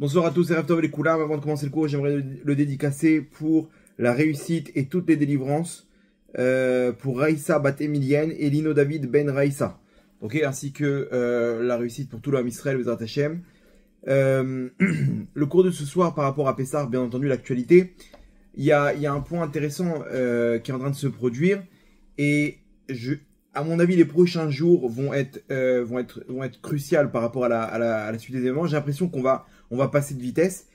Bonsoir à tous, c'est Rav Tov les Koulam. Avant de commencer le cours, j'aimerais le dédicacer pour la réussite et toutes les délivrances pour Raïssa Bat Emilienne et Lino David Ben Raïssa. Ok, ainsi que la réussite pour tout l'homme Israël, Bezrat Hashem. Le cours de ce soir par rapport à Pessah, bien entendu, l'actualité. Il y a un point intéressant qui est en train de se produire et à mon avis, les prochains jours vont être cruciaux par rapport à la suite des événements. J'ai l'impression qu'on va passer de vitesse.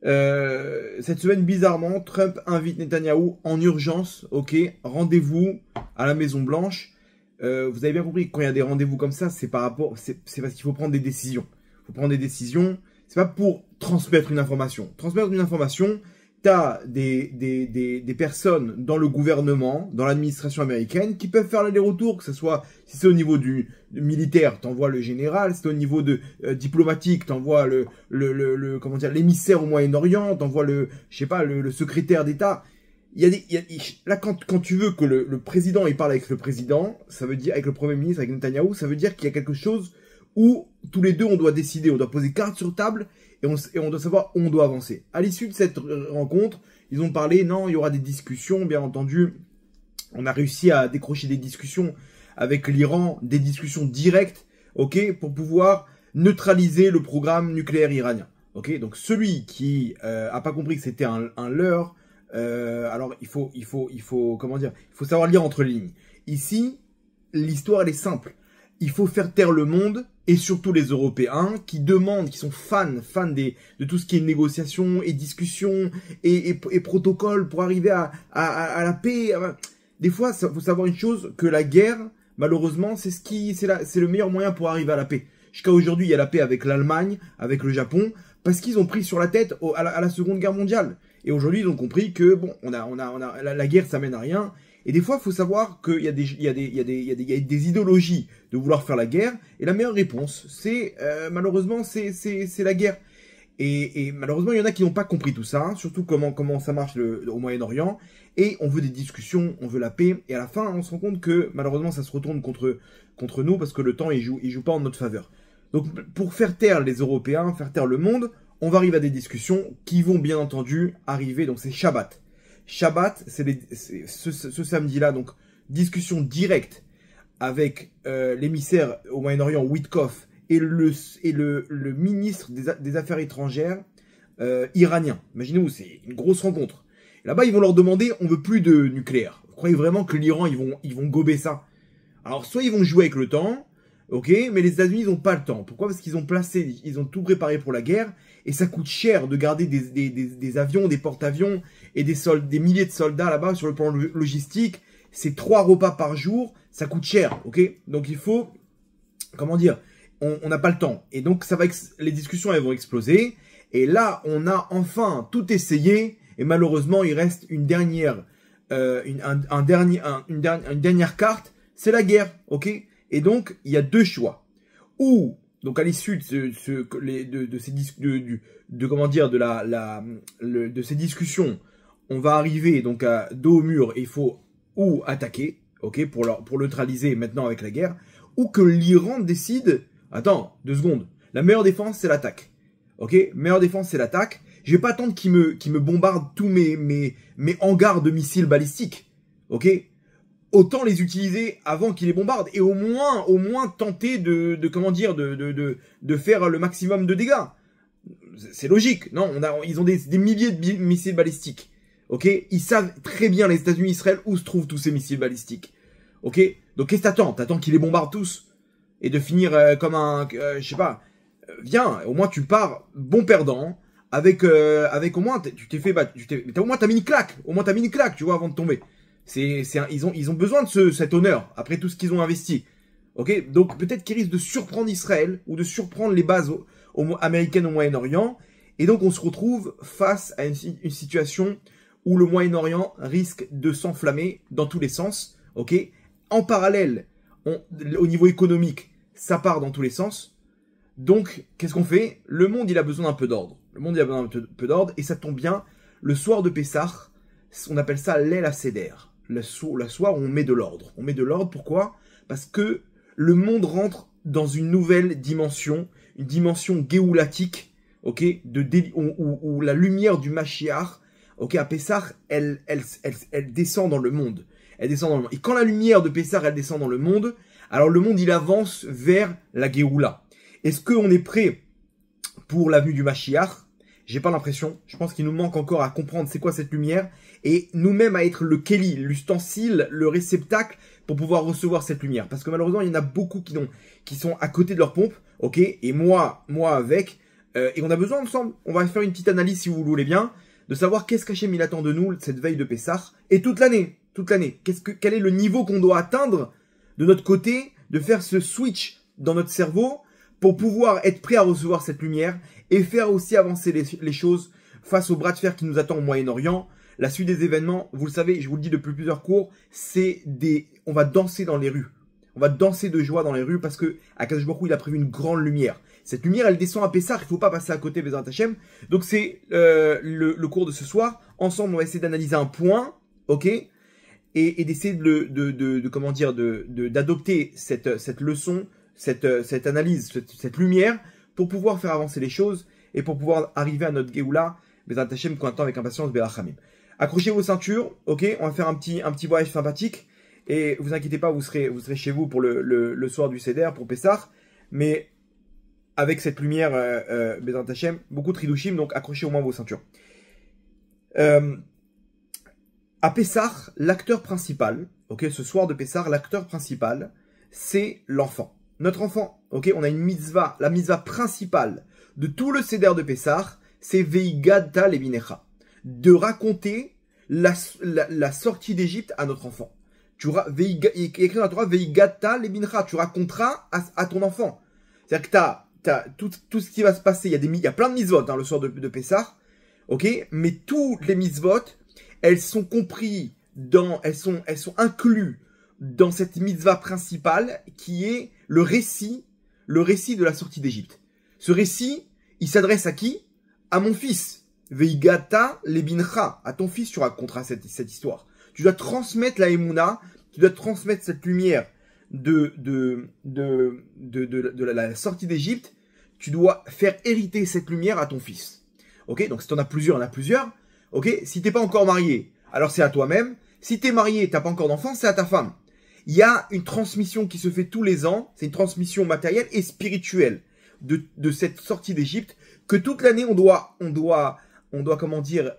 Cette semaine, bizarrement, Trump invite Netanyahou en urgence. Ok, rendez-vous à la Maison Blanche. Vous avez bien compris que quand il y a des rendez-vous comme ça, c'est parce qu'il faut prendre des décisions. Il faut prendre des décisions. C'est pas pour transmettre une information. Transmettre une information. T'as des personnes dans le gouvernement, dans l'administration américaine, qui peuvent faire l'aller-retour, que ce soit, si c'est au niveau du militaire, t'envoies le général, si c'est au niveau diplomatique, t'envoies l'émissaire au Moyen-Orient, t'envoies le secrétaire d'État. Là, quand tu veux que le président, il parle avec le président, ça veut dire, avec le premier ministre, avec Netanyahou, ça veut dire qu'il y a quelque chose où tous les deux, on doit décider, on doit poser carte sur table, et on doit savoir où on doit avancer. À l'issue de cette rencontre, ils ont parlé, non, il y aura des discussions, bien entendu. On a réussi à décrocher des discussions avec l'Iran, des discussions directes, ok, pour pouvoir neutraliser le programme nucléaire iranien. Ok, donc celui qui a pas compris que c'était un leurre, alors il faut savoir lire entre les lignes. Ici, l'histoire elle est simple. Il faut faire taire le monde et surtout les Européens qui demandent, qui sont fans de tout ce qui est négociation et discussion et protocole pour arriver à la paix. Des fois, il faut savoir une chose, que la guerre, malheureusement, c'est le meilleur moyen pour arriver à la paix. Jusqu'à aujourd'hui, il y a la paix avec l'Allemagne, avec le Japon, parce qu'ils ont pris sur la tête à la Seconde Guerre mondiale. Et aujourd'hui, ils ont compris que bon, la guerre, ça mène à rien. Et des fois, il faut savoir qu'il y a des idéologies de vouloir faire la guerre. Et la meilleure réponse, malheureusement, c'est la guerre. Et malheureusement, il y en a qui n'ont pas compris tout ça, hein, surtout comment ça marche au Moyen-Orient. Et on veut des discussions, on veut la paix. Et à la fin, on se rend compte que malheureusement, ça se retourne contre nous parce que le temps, il joue pas en notre faveur. Donc, pour faire taire les Européens, faire taire le monde, on va arriver à des discussions qui vont bien entendu arriver. Donc, c'est Shabbat. Shabbat, c'est ce samedi-là, donc discussion directe avec l'émissaire au Moyen-Orient, Witkoff, et le ministre des Affaires étrangères iranien. Imaginez-vous, c'est une grosse rencontre. Là-bas, ils vont leur demander, on veut plus de nucléaire. Vous croyez vraiment que l'Iran, ils vont gober ça? Alors, soit ils vont jouer avec le temps, ok, mais les États-Unis, ils n'ont pas le temps. Pourquoi? Parce qu'ils ont tout préparé pour la guerre, et ça coûte cher de garder des avions, des porte-avions, et des milliers de soldats là-bas sur le plan logistique. C'est 3 repas par jour, ça coûte cher, ok? Donc il faut, on n'a pas le temps. Et donc les discussions, elles vont exploser, et là, on a enfin tout essayé, et malheureusement, il reste une dernière carte, c'est la guerre, ok? Et donc, il y a deux choix. Ou, donc à l'issue de ces discussions, on va arriver donc à dos au mur et il faut ou attaquer, ok, pour neutraliser maintenant avec la guerre, ou que l'Iran décide, attends, 2 secondes, la meilleure défense c'est l'attaque, ok, meilleure défense c'est l'attaque. Je vais pas attendre qu'ils me bombardent tous mes hangars de missiles balistiques, ok. Autant les utiliser avant qu'ils les bombardent et au moins tenter de faire le maximum de dégâts. C'est logique, non? Ils ont des milliers de missiles balistiques, ok? Ils savent très bien, les États-Unis, Israël, où se trouvent tous ces missiles balistiques, ok? Donc qu'est-ce que t'attends? T'attends qu'ils les bombardent tous et de finir comme un, je sais pas. Viens, au moins tu pars bon perdant avec au moins tu t'es fait battre, au moins t'as mis une claque, tu vois, avant de tomber. Ils ont besoin de cet honneur, après tout ce qu'ils ont investi. Ok, donc peut-être qu'ils risquent de surprendre Israël, ou de surprendre les bases américaines au Moyen-Orient, et donc on se retrouve face à une situation où le Moyen-Orient risque de s'enflammer dans tous les sens. Ok, en parallèle, au niveau économique, ça part dans tous les sens. Donc, qu'est-ce qu'on fait? Le monde, il a besoin d'un peu d'ordre. Et ça tombe bien, le soir de Pessah, on appelle ça l'El HaSeder. Le soir où on met de l'ordre. On met de l'ordre, pourquoi? Parce que le monde rentre dans une nouvelle dimension, une dimension géoulatique, ok, où la lumière du Mashiach, ok, à Pessah, elle descend dans le monde. Elle descend dans le monde. Et quand la lumière de Pessah, elle descend dans le monde, alors le monde, il avance vers la Géoula. Est-ce qu'on est prêt pour la venue du Mashiach? J'ai pas l'impression. Je pense qu'il nous manque encore à comprendre c'est quoi cette lumière et nous-mêmes à être le Keli, l'ustensile, le réceptacle pour pouvoir recevoir cette lumière. Parce que malheureusement, il y en a beaucoup qui sont à côté de leur pompe, ok, et moi avec, et on a besoin ensemble. On va faire une petite analyse si vous voulez bien, de savoir qu'est-ce qu'Hachem il attend de nous cette veille de Pessah et toute l'année. Quel est le niveau qu'on doit atteindre de notre côté, de faire ce switch dans notre cerveau pour pouvoir être prêt à recevoir cette lumière et faire aussi avancer les choses face au bras de fer qui nous attend au Moyen-Orient. La suite des événements, vous le savez, je vous le dis depuis plusieurs cours, on va danser dans les rues. On va danser de joie dans les rues parce que Akadosh Baruch Hu, il a prévu une grande lumière. Cette lumière, elle descend à Pessah, il ne faut pas passer à côté, Bezrat Hashem. Donc c'est le cours de ce soir. Ensemble, on va essayer d'analyser un point, ok, et d'essayer d'adopter cette leçon, cette analyse, cette lumière, pour pouvoir faire avancer les choses et pour pouvoir arriver à notre Géoula, Bezrat Hashem, qu'on attend avec impatience, Berachamim. Accrochez vos ceintures, ok, on va faire un petit voyage sympathique, et vous inquiétez pas, vous serez chez vous pour le soir du Seder, pour Pessah, mais avec cette lumière, Bezrat Hashem, beaucoup de Hidushim, donc accrochez au moins vos ceintures. À Pessah, l'acteur principal, ok, ce soir de Pessah, l'acteur principal, c'est l'enfant. Notre enfant, ok, on a une mitzvah, la mitzvah principale de tout le Seder de Pessah, c'est Veigadta Lebinecha, de raconter la sortie d'Égypte à notre enfant. Il y a écrit dans la Torah, Veigadta Lebinecha, tu raconteras à ton enfant. C'est-à-dire que t'as tout ce qui va se passer, il y a plein de mitzvot le soir de Pessah, ok, mais toutes les mitzvot, elles sont comprises elles sont incluses dans cette mitzvah principale qui est le récit de la sortie d'Égypte. Ce récit, il s'adresse à qui? À mon fils. Veigata lebincha. À ton fils, tu raconteras cette histoire. Tu dois transmettre la Emouna, tu dois transmettre cette lumière de la sortie d'Égypte. Tu dois faire hériter cette lumière à ton fils. Ok? Donc si t'en as plusieurs, il y en a plusieurs. Ok? Si t'es pas encore marié, alors c'est à toi-même. Si t'es marié, t'as pas encore d'enfant, c'est à ta femme. Il y a une transmission qui se fait tous les ans. C'est une transmission matérielle et spirituelle de cette sortie d'Égypte que toute l'année on doit comment dire,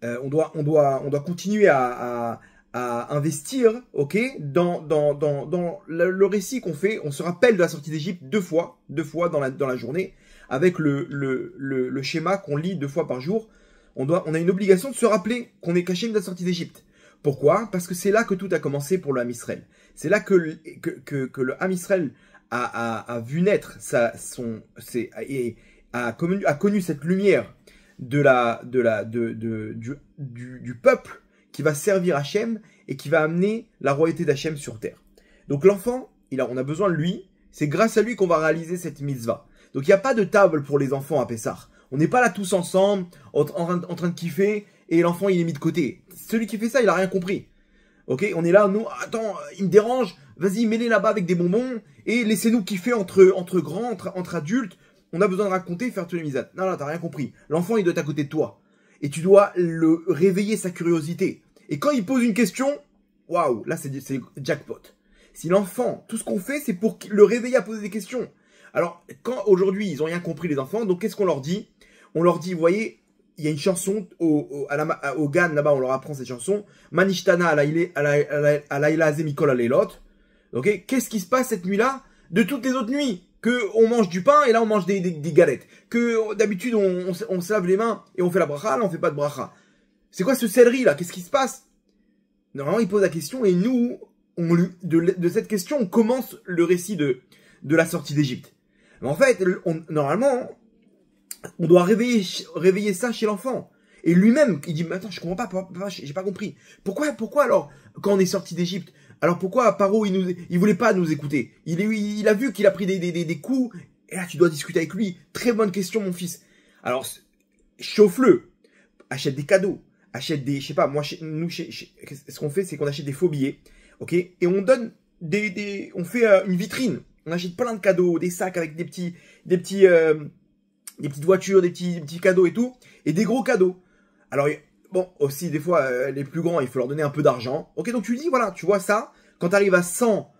on doit continuer à investir, ok, dans le récit qu'on fait. On se rappelle de la sortie d'Égypte deux fois dans la journée avec le schéma qu'on lit 2 fois par jour. On a une obligation de se rappeler qu'on est caché de la sortie d'Égypte. Pourquoi? Parce que c'est là que tout a commencé pour le Ham Israël. C'est là que le Ham Israël a vu naître a connu cette lumière du peuple qui va servir Hachem et qui va amener la royauté d'Hachem sur terre. Donc l'enfant, on a besoin de lui. C'est grâce à lui qu'on va réaliser cette mitzvah. Donc il n'y a pas de table pour les enfants à Pessah. On n'est pas là tous ensemble, en train de kiffer, et l'enfant il est mis de côté. Celui qui fait ça, il a rien compris. Ok, on est là, nous, attends, il me dérange, vas-y, mets-les là-bas avec des bonbons, et laissez-nous kiffer entre grands, entre adultes. On a besoin de raconter, faire tous les misates. Non, t'as rien compris. L'enfant, il doit être à côté de toi. Et tu dois le réveiller sa curiosité. Et quand il pose une question, waouh, là c'est jackpot. Si l'enfant, tout ce qu'on fait, c'est pour le réveiller à poser des questions. Alors, quand aujourd'hui, ils ont rien compris, les enfants, donc qu'est-ce qu'on leur dit? On leur dit, vous voyez, il y a une chanson au GAN, là-bas, on leur apprend cette chanson. Manishtana alayla zemikol alelot. Ok? Qu'est-ce qui se passe cette nuit-là de toutes les autres nuits? Que on mange du pain et là on mange des galettes. Que d'habitude on se lave les mains et on fait la bracha, là on fait pas de bracha. C'est quoi ce céleri là? Qu'est-ce qui se passe? Normalement, il pose la question et nous, de cette question, on commence le récit de la sortie d'Égypte. Mais en fait, normalement, on doit réveiller ça chez l'enfant. Et lui-même, il dit, mais attends, je comprends pas, papa, j'ai pas compris. Pourquoi alors, quand on est sorti d'Égypte, alors pourquoi Paro, il voulait pas nous écouter? Il a vu qu'il a pris des coups, et là, tu dois discuter avec lui. Très bonne question, mon fils. Alors, chauffe-le. Achète des cadeaux. Achète je sais pas, moi, ce qu'on fait, c'est qu'on achète des faux billets. Ok? Et on donne on fait une vitrine. On achète plein de cadeaux, des sacs avec des petites voitures, des petits cadeaux et tout, et des gros cadeaux. Alors, bon, aussi, des fois, les plus grands, il faut leur donner un peu d'argent. Ok, donc tu dis, voilà, tu vois ça, quand tu arrives à 100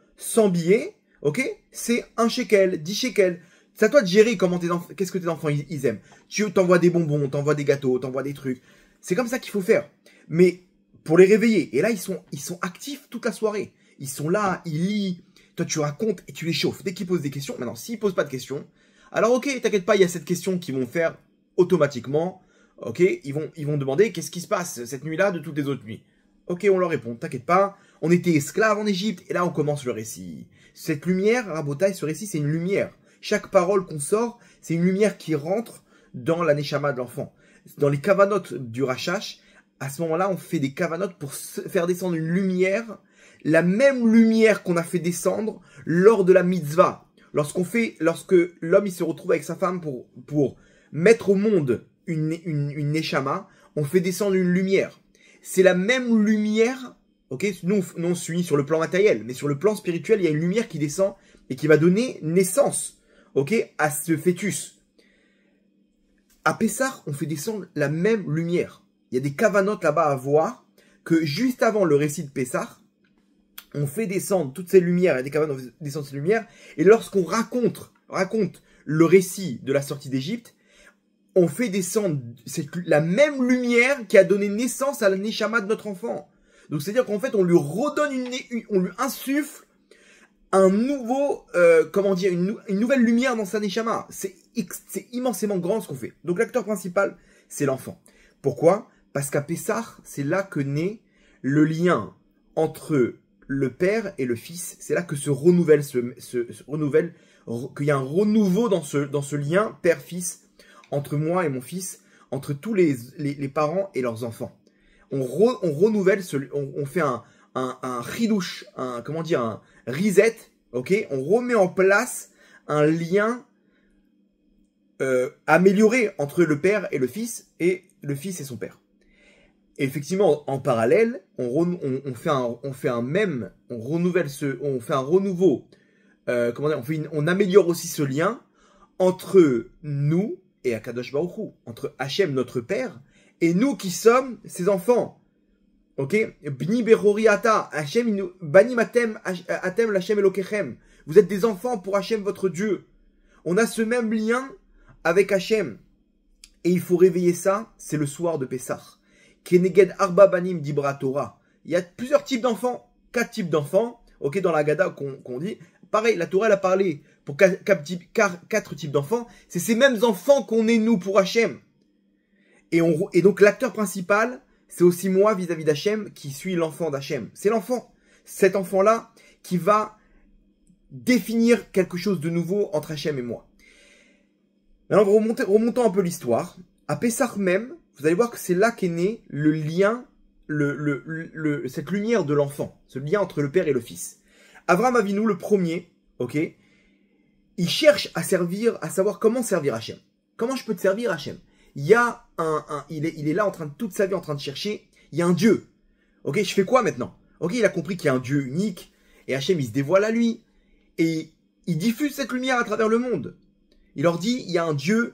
billets, ok, c'est 1 shekel, 10 shekels. C'est à toi de gérer comment qu'est-ce que tes enfants, ils aiment. Tu t'envoies des bonbons, t'envoies des gâteaux, t'envoies des trucs. C'est comme ça qu'il faut faire. Mais, pour les réveiller, et là, ils sont actifs toute la soirée. Ils sont là, ils lisent. Toi, tu racontes et tu les chauffes. Dès qu'ils posent des questions, maintenant, s'ils posent pas de questions, alors ok, t'inquiète pas, il y a cette question qu'ils vont faire automatiquement. Ok, ils vont demander qu'est-ce qui se passe cette nuit-là de toutes les autres nuits. Ok, on leur répond, t'inquiète pas, on était esclaves en Égypte, et là on commence le récit. Cette lumière, Rabotai, ce récit, c'est une lumière. Chaque parole qu'on sort, c'est une lumière qui rentre dans la neshama de l'enfant. Dans les kavanotes du Rachash, à ce moment-là, on fait des kavanotes pour faire descendre une lumière, la même lumière qu'on a fait descendre lors de la mitzvah. Lorsque l'homme il se retrouve avec sa femme pour mettre au monde une neshama, on fait descendre une lumière. C'est la même lumière, ok? Nous on suit sur le plan matériel, mais sur le plan spirituel, il y a une lumière qui descend et qui va donner naissance, ok, à ce fœtus. À Pessah, on fait descendre la même lumière. Il y a des kavanotes là-bas à voir que juste avant le récit de Pessah, on fait descendre toutes ces lumières, il y a des kavanotes, on fait descendre ces lumières, et lorsqu'on raconte le récit de la sortie d'Égypte, on fait descendre la même lumière qui a donné naissance à la neshama de notre enfant. Donc c'est-à-dire qu'en fait, on lui redonne on lui insuffle un nouveau, une nouvelle lumière dans sa neshama. C'est immensément grand ce qu'on fait. Donc l'acteur principal, c'est l'enfant. Pourquoi? Parce qu'à Pessah, c'est là que naît le lien entre le père et le fils. C'est là que se renouvelle, qu'il y a un renouveau dans ce lien père-fils entre moi et mon fils, entre tous les parents et leurs enfants. On renouvelle, on fait un ridouche, un reset, ok? On remet en place un lien amélioré entre le père et le fils et son père. Et effectivement, en parallèle, on fait un renouveau, on améliore aussi ce lien entre nous et Akadosh Baruch Hu, entre Hachem, notre père, et nous qui sommes ses enfants. Ok? Bni berori ata, Hachem, banim atem l'Hachem elokechem. Vous êtes des enfants pour Hachem, votre Dieu. On a ce même lien avec Hachem. Et il faut réveiller ça, c'est le soir de Pessah. Keneged arba banim dibra Torah. Il y a plusieurs types d'enfants, 4 types d'enfants, ok, dans la Haggadah qu'on dit. Pareil, la Torah, elle a parlé pour 4 types d'enfants. C'est ces mêmes enfants qu'on est, nous, pour Hachem. Et donc, l'acteur principal, c'est aussi moi, vis-à-vis d'Hachem, qui suis l'enfant d'Hachem. C'est l'enfant. Cet enfant-là, qui va définir quelque chose de nouveau entre Hachem et moi. Maintenant, remontons un peu l'histoire. À Pessah même, vous allez voir que c'est là qu'est né le lien, cette lumière de l'enfant. Ce lien entre le père et le fils. Avraham Avinu, le premier, ok, il cherche à savoir comment servir Hachem. Comment je peux te servir Hachem? Il y a il est là toute sa vie en train de chercher, il y a un Dieu. Ok, je fais quoi maintenant? Ok, il a compris qu'il y a un Dieu unique, et Hachem, il se dévoile à lui, et il diffuse cette lumière à travers le monde. Il leur dit, il y a un Dieu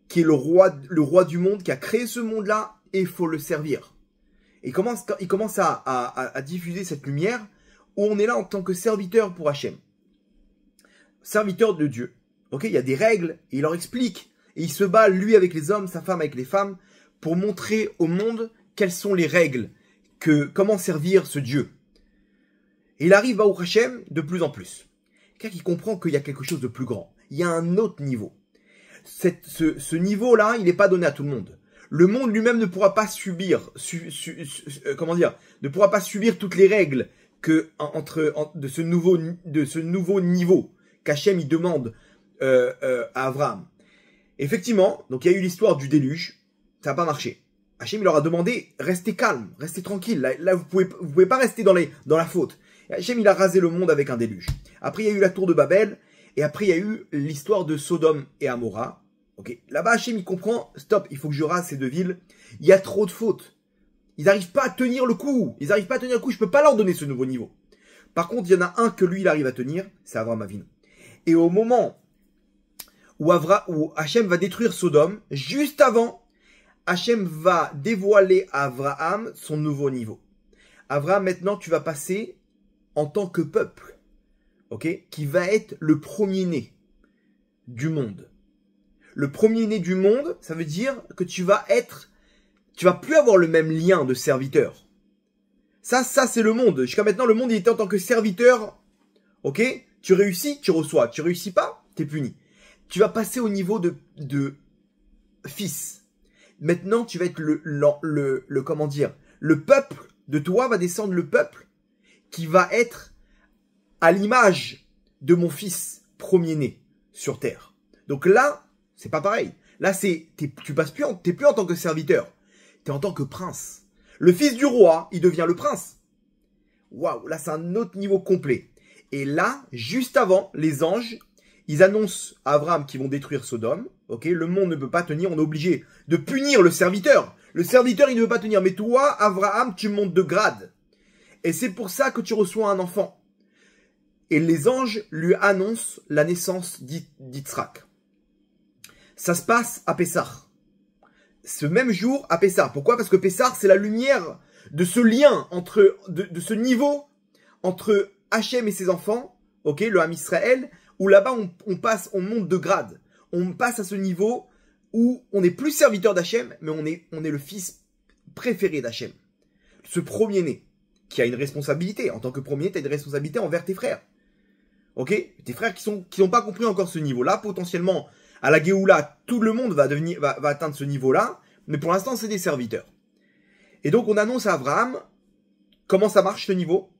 qui est le roi du monde, qui a créé ce monde-là, et il faut le servir. Et il commence à diffuser cette lumière, où on est là en tant que serviteur pour Hachem. Serviteur de Dieu. Ok, il y a des règles, et il leur explique. Et il se bat, lui, avec les hommes, sa femme avec les femmes, pour montrer au monde quelles sont les règles, comment servir ce Dieu. Et il arrive à Hachem de plus en plus. Car il comprend qu'il y a quelque chose de plus grand. Il y a un autre niveau. Ce niveau-là, il n'est pas donné à tout le monde. Le monde lui-même ne pourra pas subir, ne pourra pas subir toutes les règles de ce nouveau niveau qu'Hachem il demande à Abraham. Effectivement, donc il y a eu l'histoire du déluge, ça n'a pas marché. Hachem il leur a demandé, restez calme, restez tranquille, là vous pouvez pas rester dans la faute. Et Hachem il a rasé le monde avec un déluge. Après il y a eu la tour de Babel, et après il y a eu l'histoire de Sodome et Amora. Ok, là-bas Hachem il comprend, stop, il faut que je rase ces deux villes, il y a trop de fautes. Ils n'arrivent pas à tenir le coup, je peux pas leur donner ce nouveau niveau. Par contre, il y en a un que lui il arrive à tenir, c'est Avraham Avinu. Et au moment où Hachem va détruire Sodome, juste avant, Hachem va dévoiler à Abraham son nouveau niveau. Abraham, maintenant, tu vas passer en tant que peuple, ok, qui va être le premier-né du monde. Le premier-né du monde, ça veut dire que tu vas plus avoir le même lien de serviteur. Ça c'est le monde. Jusqu'à maintenant, le monde, il était en tant que serviteur, ok, tu réussis, tu reçois. Tu réussis pas, t'es puni. Tu vas passer au niveau de fils. Maintenant, tu vas être comment dire, le peuple de toi va descendre le peuple qui va être à l'image de mon fils premier-né sur terre. Donc là, c'est pas pareil. Là, t'es plus en tant que serviteur. T'es en tant que prince. Le fils du roi, il devient le prince. Waouh, là, c'est un autre niveau complet. Et là, juste avant, les anges, ils annoncent à Abraham qu'ils vont détruire Sodome. Ok, le monde ne peut pas tenir, on est obligé de punir le serviteur. Le serviteur, il ne veut pas tenir. Mais toi, Abraham, tu montes de grade. Et c'est pour ça que tu reçois un enfant. Et les anges lui annoncent la naissance d'Yitzhak. Ça se passe à Pessah. Ce même jour à Pessah. Pourquoi? Parce que Pessah, c'est la lumière de ce lien de ce niveau entre Hachem et ses enfants, ok, le Ham Israël, où là-bas on monte de grade. On passe à ce niveau où on n'est plus serviteur d'Hachem, mais on est le fils préféré d'Hachem. Ce premier-né, qui a une responsabilité. En tant que premier-né, tu as une responsabilité envers tes frères. Ok? Tes frères qui n'ont pas compris encore ce niveau-là, potentiellement, à la Géoula, tout le monde va atteindre ce niveau-là, mais pour l'instant, c'est des serviteurs. Et donc, on annonce à Abraham comment ça marche ce niveau.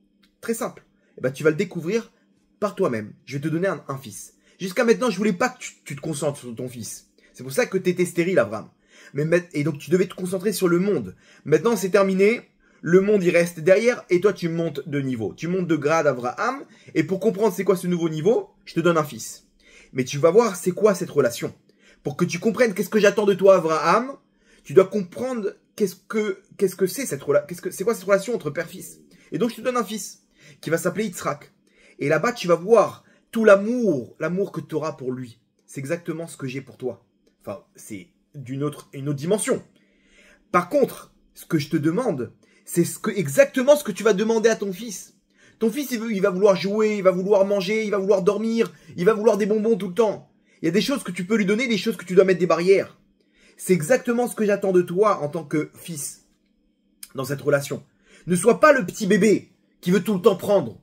Très simple. Et ben, tu vas le découvrir par toi-même. Je vais te donner un fils. Jusqu'à maintenant, je voulais pas que tu te concentres sur ton fils. C'est pour ça que tu étais stérile, Abraham. Et donc, tu devais te concentrer sur le monde. Maintenant, c'est terminé. Le monde, il reste derrière. Et toi, tu montes de niveau. Tu montes de grade, Abraham. Et pour comprendre c'est quoi ce nouveau niveau, je te donne un fils. Mais tu vas voir c'est quoi cette relation. Pour que tu comprennes qu'est-ce que j'attends de toi, Abraham, tu dois comprendre qu'est-ce que c'est cette relation. C'est quoi cette relation entre père-fils. Et donc, je te donne un fils qui va s'appeler Yitzhak. Et là-bas, tu vas voir tout l'amour que tu auras pour lui. C'est exactement ce que j'ai pour toi. Enfin, c'est une autre dimension. Par contre, ce que je te demande, c'est exactement ce que tu vas demander à ton fils. Ton fils, il va vouloir jouer, il va vouloir manger, il va vouloir dormir, il va vouloir des bonbons tout le temps. Il y a des choses que tu peux lui donner, des choses que tu dois mettre des barrières. C'est exactement ce que j'attends de toi en tant que fils dans cette relation. Ne sois pas le petit bébé qui veut tout le temps prendre.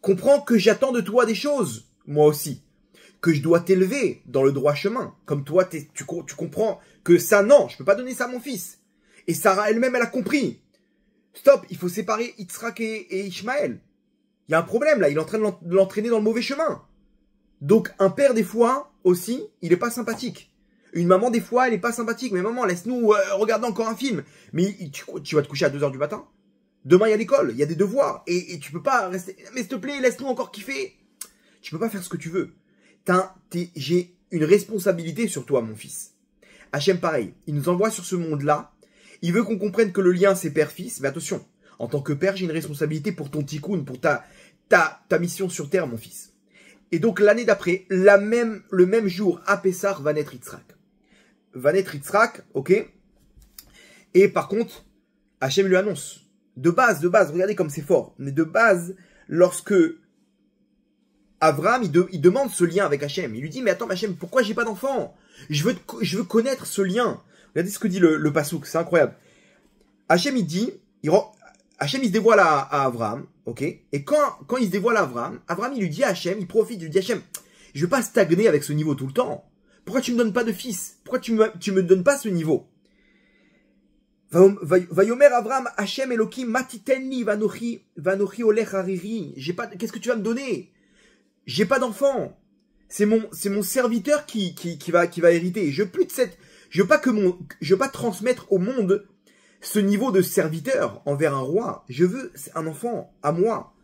Comprends que j'attends de toi des choses, moi aussi. Que je dois t'élever dans le droit chemin. Comme toi, tu comprends que ça, non, je peux pas donner ça à mon fils. Et Sarah elle-même, elle a compris. Stop, il faut séparer Yitzhak et Ishmaël. Il y a un problème là, il est en train de l'entraîner dans le mauvais chemin. Donc un père des fois aussi, il est pas sympathique. Une maman des fois, elle est pas sympathique. Mais maman, laisse-nous regarder encore un film. Mais tu vas te coucher à 2h du matin. Demain, il y a l'école, il y a des devoirs. Et tu peux pas rester... Mais s'il te plaît, laisse-nous encore kiffer. Tu peux pas faire ce que tu veux. J'ai une responsabilité sur toi, mon fils. Hachem, pareil. Il nous envoie sur ce monde-là. Il veut qu'on comprenne que le lien, c'est père-fils. Mais attention, en tant que père, j'ai une responsabilité pour ton tikkun, pour ta mission sur terre, mon fils. Et donc, l'année d'après, le même jour, à Pessah, va naître Yitzhak. Va naître Yitzhak, ok. Et par contre, Hachem lui annonce. De base, regardez comme c'est fort. Mais de base, lorsque Abraham, il demande ce lien avec Hachem. Il lui dit, mais attends, Hachem, pourquoi j'ai pas d'enfant? Je veux connaître ce lien. Regardez ce que dit le pasouk, c'est incroyable. Hachem, Hachem, il se dévoile à Abraham, ok? Et quand il se dévoile à Abraham, il lui dit à Hachem, il profite, il lui dit, Hachem, je veux pas stagner avec ce niveau tout le temps. Pourquoi tu me donnes pas de fils? Pourquoi tu me donnes pas ce niveau? Vayomer Abraham, Hachem Elohim, matitenli, vanochi olech hariri. Qu'est-ce que tu vas me donner? J'ai pas d'enfant. C'est mon serviteur qui va hériter. Je veux pas transmettre au monde ce niveau de serviteur envers un roi. Je veux un enfant à moi.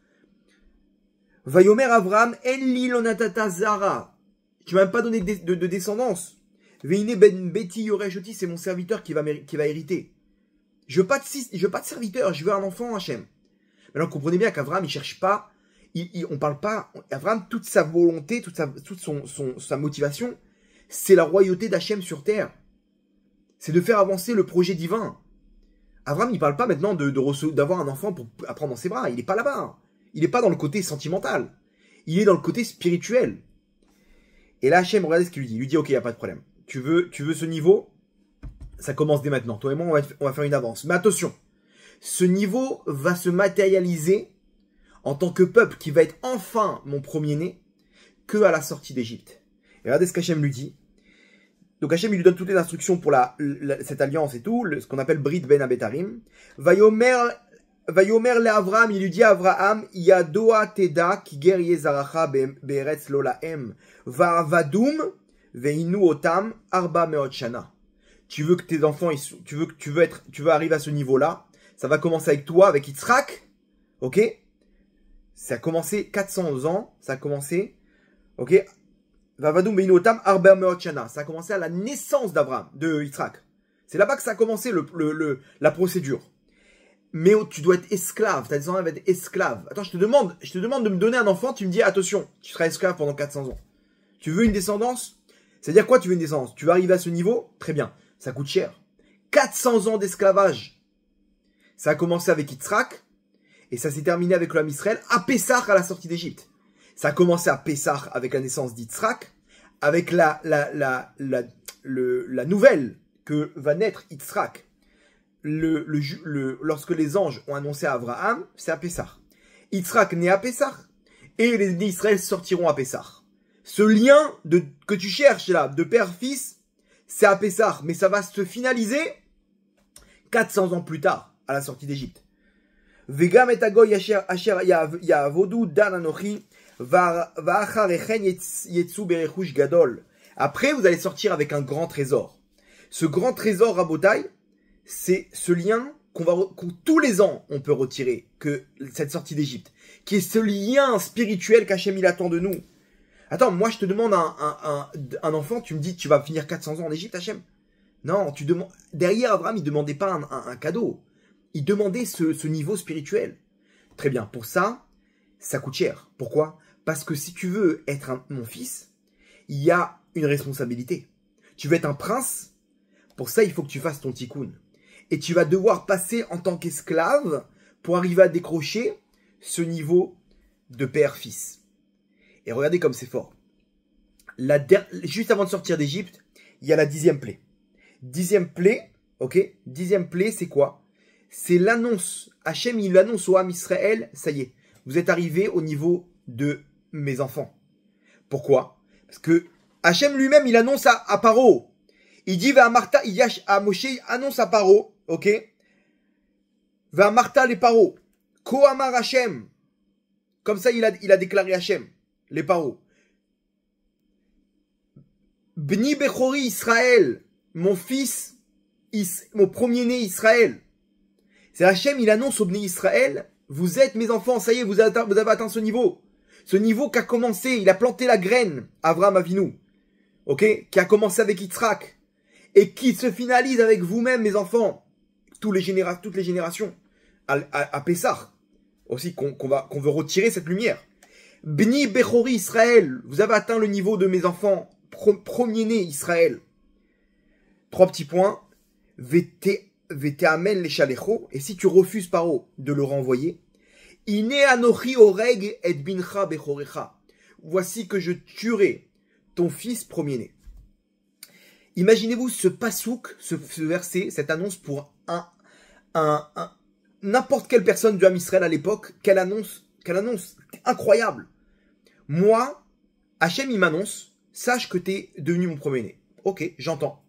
Vayomer Abraham, Enli lonatata zara. Tu m'as même pas donné de descendance. Veine ben beti yoreshoti, c'est mon serviteur qui va hériter. Je veux pas de serviteur, je veux un enfant, Hachem. Maintenant, comprenez bien qu'Abraham, il cherche pas on parle pas, Abraham, toute sa volonté, toute sa motivation, c'est la royauté d'Hachem sur terre. C'est de faire avancer le projet divin. Abraham, il parle pas maintenant d'avoir un enfant pour apprendre dans ses bras. Il n'est pas là-bas. Il n'est pas dans le côté sentimental. Il est dans le côté spirituel. Et là, Hachem, regardez ce qu'il lui dit. Il lui dit, ok, il n'y a pas de problème. Tu veux ce niveau? Ça commence dès maintenant. Toi et moi, on va faire une avance. Mais attention, ce niveau va se matérialiser en tant que peuple qui va être enfin mon premier-né que à la sortie d'Égypte. Et regardez ce qu'Hachem lui dit. Donc Hachem, il lui donne toutes les instructions pour cette alliance et tout, ce qu'on appelle Brit Ben Abetarim. Vayomer le Avram, il lui dit à Abraham, Yadoa Teda, Kiger Yezaracha Be'eretz Lolaem, Va'avadum, Ve'inu Otam, Arba Meot Shana. Tu veux que tes enfants, tu veux arriver à ce niveau-là. Ça va commencer avec toi, avec Yitzhak. Ok? Ça a commencé 400 ans. Ça a commencé. Ok? Vavadum Ve'inu Otam, Arba Meot Shana. Ça a commencé à la naissance de Yitzhak. C'est là-bas que ça a commencé la procédure. Mais tu dois être esclave. Ta descendance va être esclave. Attends, je te demande de me donner un enfant. Tu me dis, attention, tu seras esclave pendant 400 ans. Tu veux une descendance? C'est-à-dire quoi, tu veux une descendance? Tu vas arriver à ce niveau? Très bien. Ça coûte cher. 400 ans d'esclavage. Ça a commencé avec Yitzhak. Et ça s'est terminé avec l'homme Israël à Pessah à la sortie d'Égypte. Ça a commencé à Pessah avec la naissance d'Yitzhak. Avec la nouvelle que va naître Yitzhak. Lorsque les anges ont annoncé à Abraham, c'est à Pessah. Yitzhak naît à Pessah et les d'Israël sortiront à Pessah. Ce lien que tu cherches là, de père-fils, c'est à Pessah, mais ça va se finaliser 400 ans plus tard, à la sortie d'Égypte. Vegam et agoy asher ya'avodu dan anochi va'acharechen yetsu berechush gadol. Après, vous allez sortir avec un grand trésor. Ce grand trésor, Rabotai, c'est ce lien qu'on tous les ans on peut retirer que cette sortie d'Égypte, qui est ce lien spirituel qu'Hachem il attend de nous. Attends, moi je te demande un enfant, tu me dis tu vas finir 400 ans en Égypte, Hachem? Non, tu demandes. Derrière Abraham, il demandait pas un cadeau, il demandait ce niveau spirituel. Très bien, pour ça, ça coûte cher. Pourquoi? Parce que si tu veux être mon fils, il y a une responsabilité. Tu veux être un prince, pour ça il faut que tu fasses ton tikkun. Et tu vas devoir passer en tant qu'esclave pour arriver à décrocher ce niveau de père-fils. Et regardez comme c'est fort. Juste avant de sortir d'Égypte, il y a la 10e plaie. 10e plaie, ok? 10e plaie, c'est quoi? C'est l'annonce. Hachem, il annonce au Ham Israël, ça y est, vous êtes arrivés au niveau de mes enfants. Pourquoi? Parce que Hachem lui-même, il annonce à Paro. Il dit, va à Martha, à Moshe, il annonce à Paro, ok? Va à Martha les Paro. Ko amar Hachem. Comme ça, il a déclaré Hachem, les Paro. Bni Bechori Israël, mon fils, mon premier-né Israël. C'est Hachem, il annonce au Bni Israël, vous êtes mes enfants, ça y est, vous avez atteint ce niveau. Ce niveau qui a commencé, il a planté la graine, Avraham Avinu, ok? Qui a commencé avec Yitzhak. Et qui se finalise avec vous-même, mes enfants, toutes les générations, à Pessah, aussi qu'on veut retirer cette lumière. Bni Bechori Israël, vous avez atteint le niveau de mes enfants, premier-né Israël. 3 petits points. Vete amen les chalecho, et si tu refuses Paro de le renvoyer, Ine anochi oreg et bincha bechorecha. Voici que je tuerai ton fils premier-né. Imaginez-vous ce pasouk, ce verset, cette annonce pour n'importe quelle personne du Ham Israël à l'époque, quelle annonce incroyable. Moi, Hachem il m'annonce, sache que t'es devenu mon premier-né. Ok, j'entends.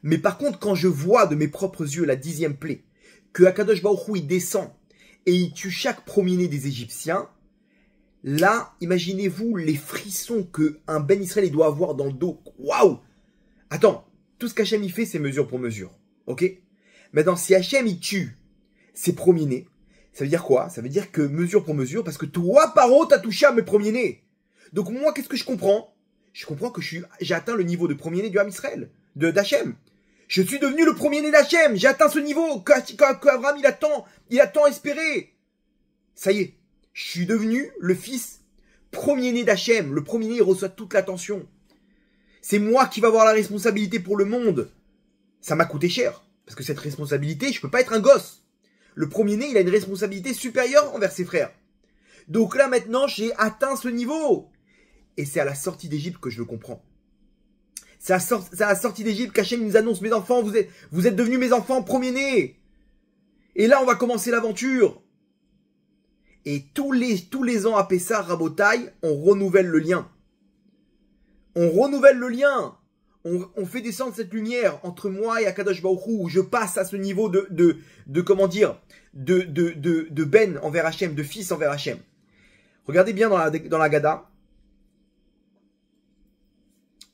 Mais par contre, quand je vois de mes propres yeux la 10e plaie, que Akadosh Baruch Hu il descend et il tue chaque premier-né des Égyptiens, là, imaginez-vous les frissons que un Ben Israël il doit avoir dans le dos. Waouh! Attends, tout ce qu'Hachem il fait, c'est mesure pour mesure. Ok? Maintenant, si Hachem il tue ses premiers-nés, ça veut dire quoi? Ça veut dire que mesure pour mesure, parce que toi, Paro, t'as touché à mes premiers-nés. Donc moi, qu'est-ce que je comprends? Je comprends que j'ai atteint le niveau de premier-né du Ham Israël, d'Hachem. Je suis devenu le premier-né d'Hachem. J'ai atteint ce niveau qu'Abraham il a tant espéré. Ça y est. Je suis devenu le fils premier-né d'Hachem. Le premier-né, il reçoit toute l'attention. C'est moi qui vais avoir la responsabilité pour le monde. Ça m'a coûté cher. Parce que cette responsabilité, je peux pas être un gosse. Le premier-né, il a une responsabilité supérieure envers ses frères. Donc là, maintenant, j'ai atteint ce niveau. Et c'est à la sortie d'Égypte que je le comprends. C'est à la sortie d'Égypte qu'Hachem nous annonce, mes enfants, vous êtes devenus mes enfants premiers-nés. Et là, on va commencer l'aventure. Et tous les ans à Pessah, Rabotai, on renouvelle le lien. On renouvelle le lien. On fait descendre cette lumière entre moi et Akadosh Baruch Hu, où je passe à ce niveau de comment dire, de ben envers Hachem, de fils envers Hachem. Regardez bien dans la Gada.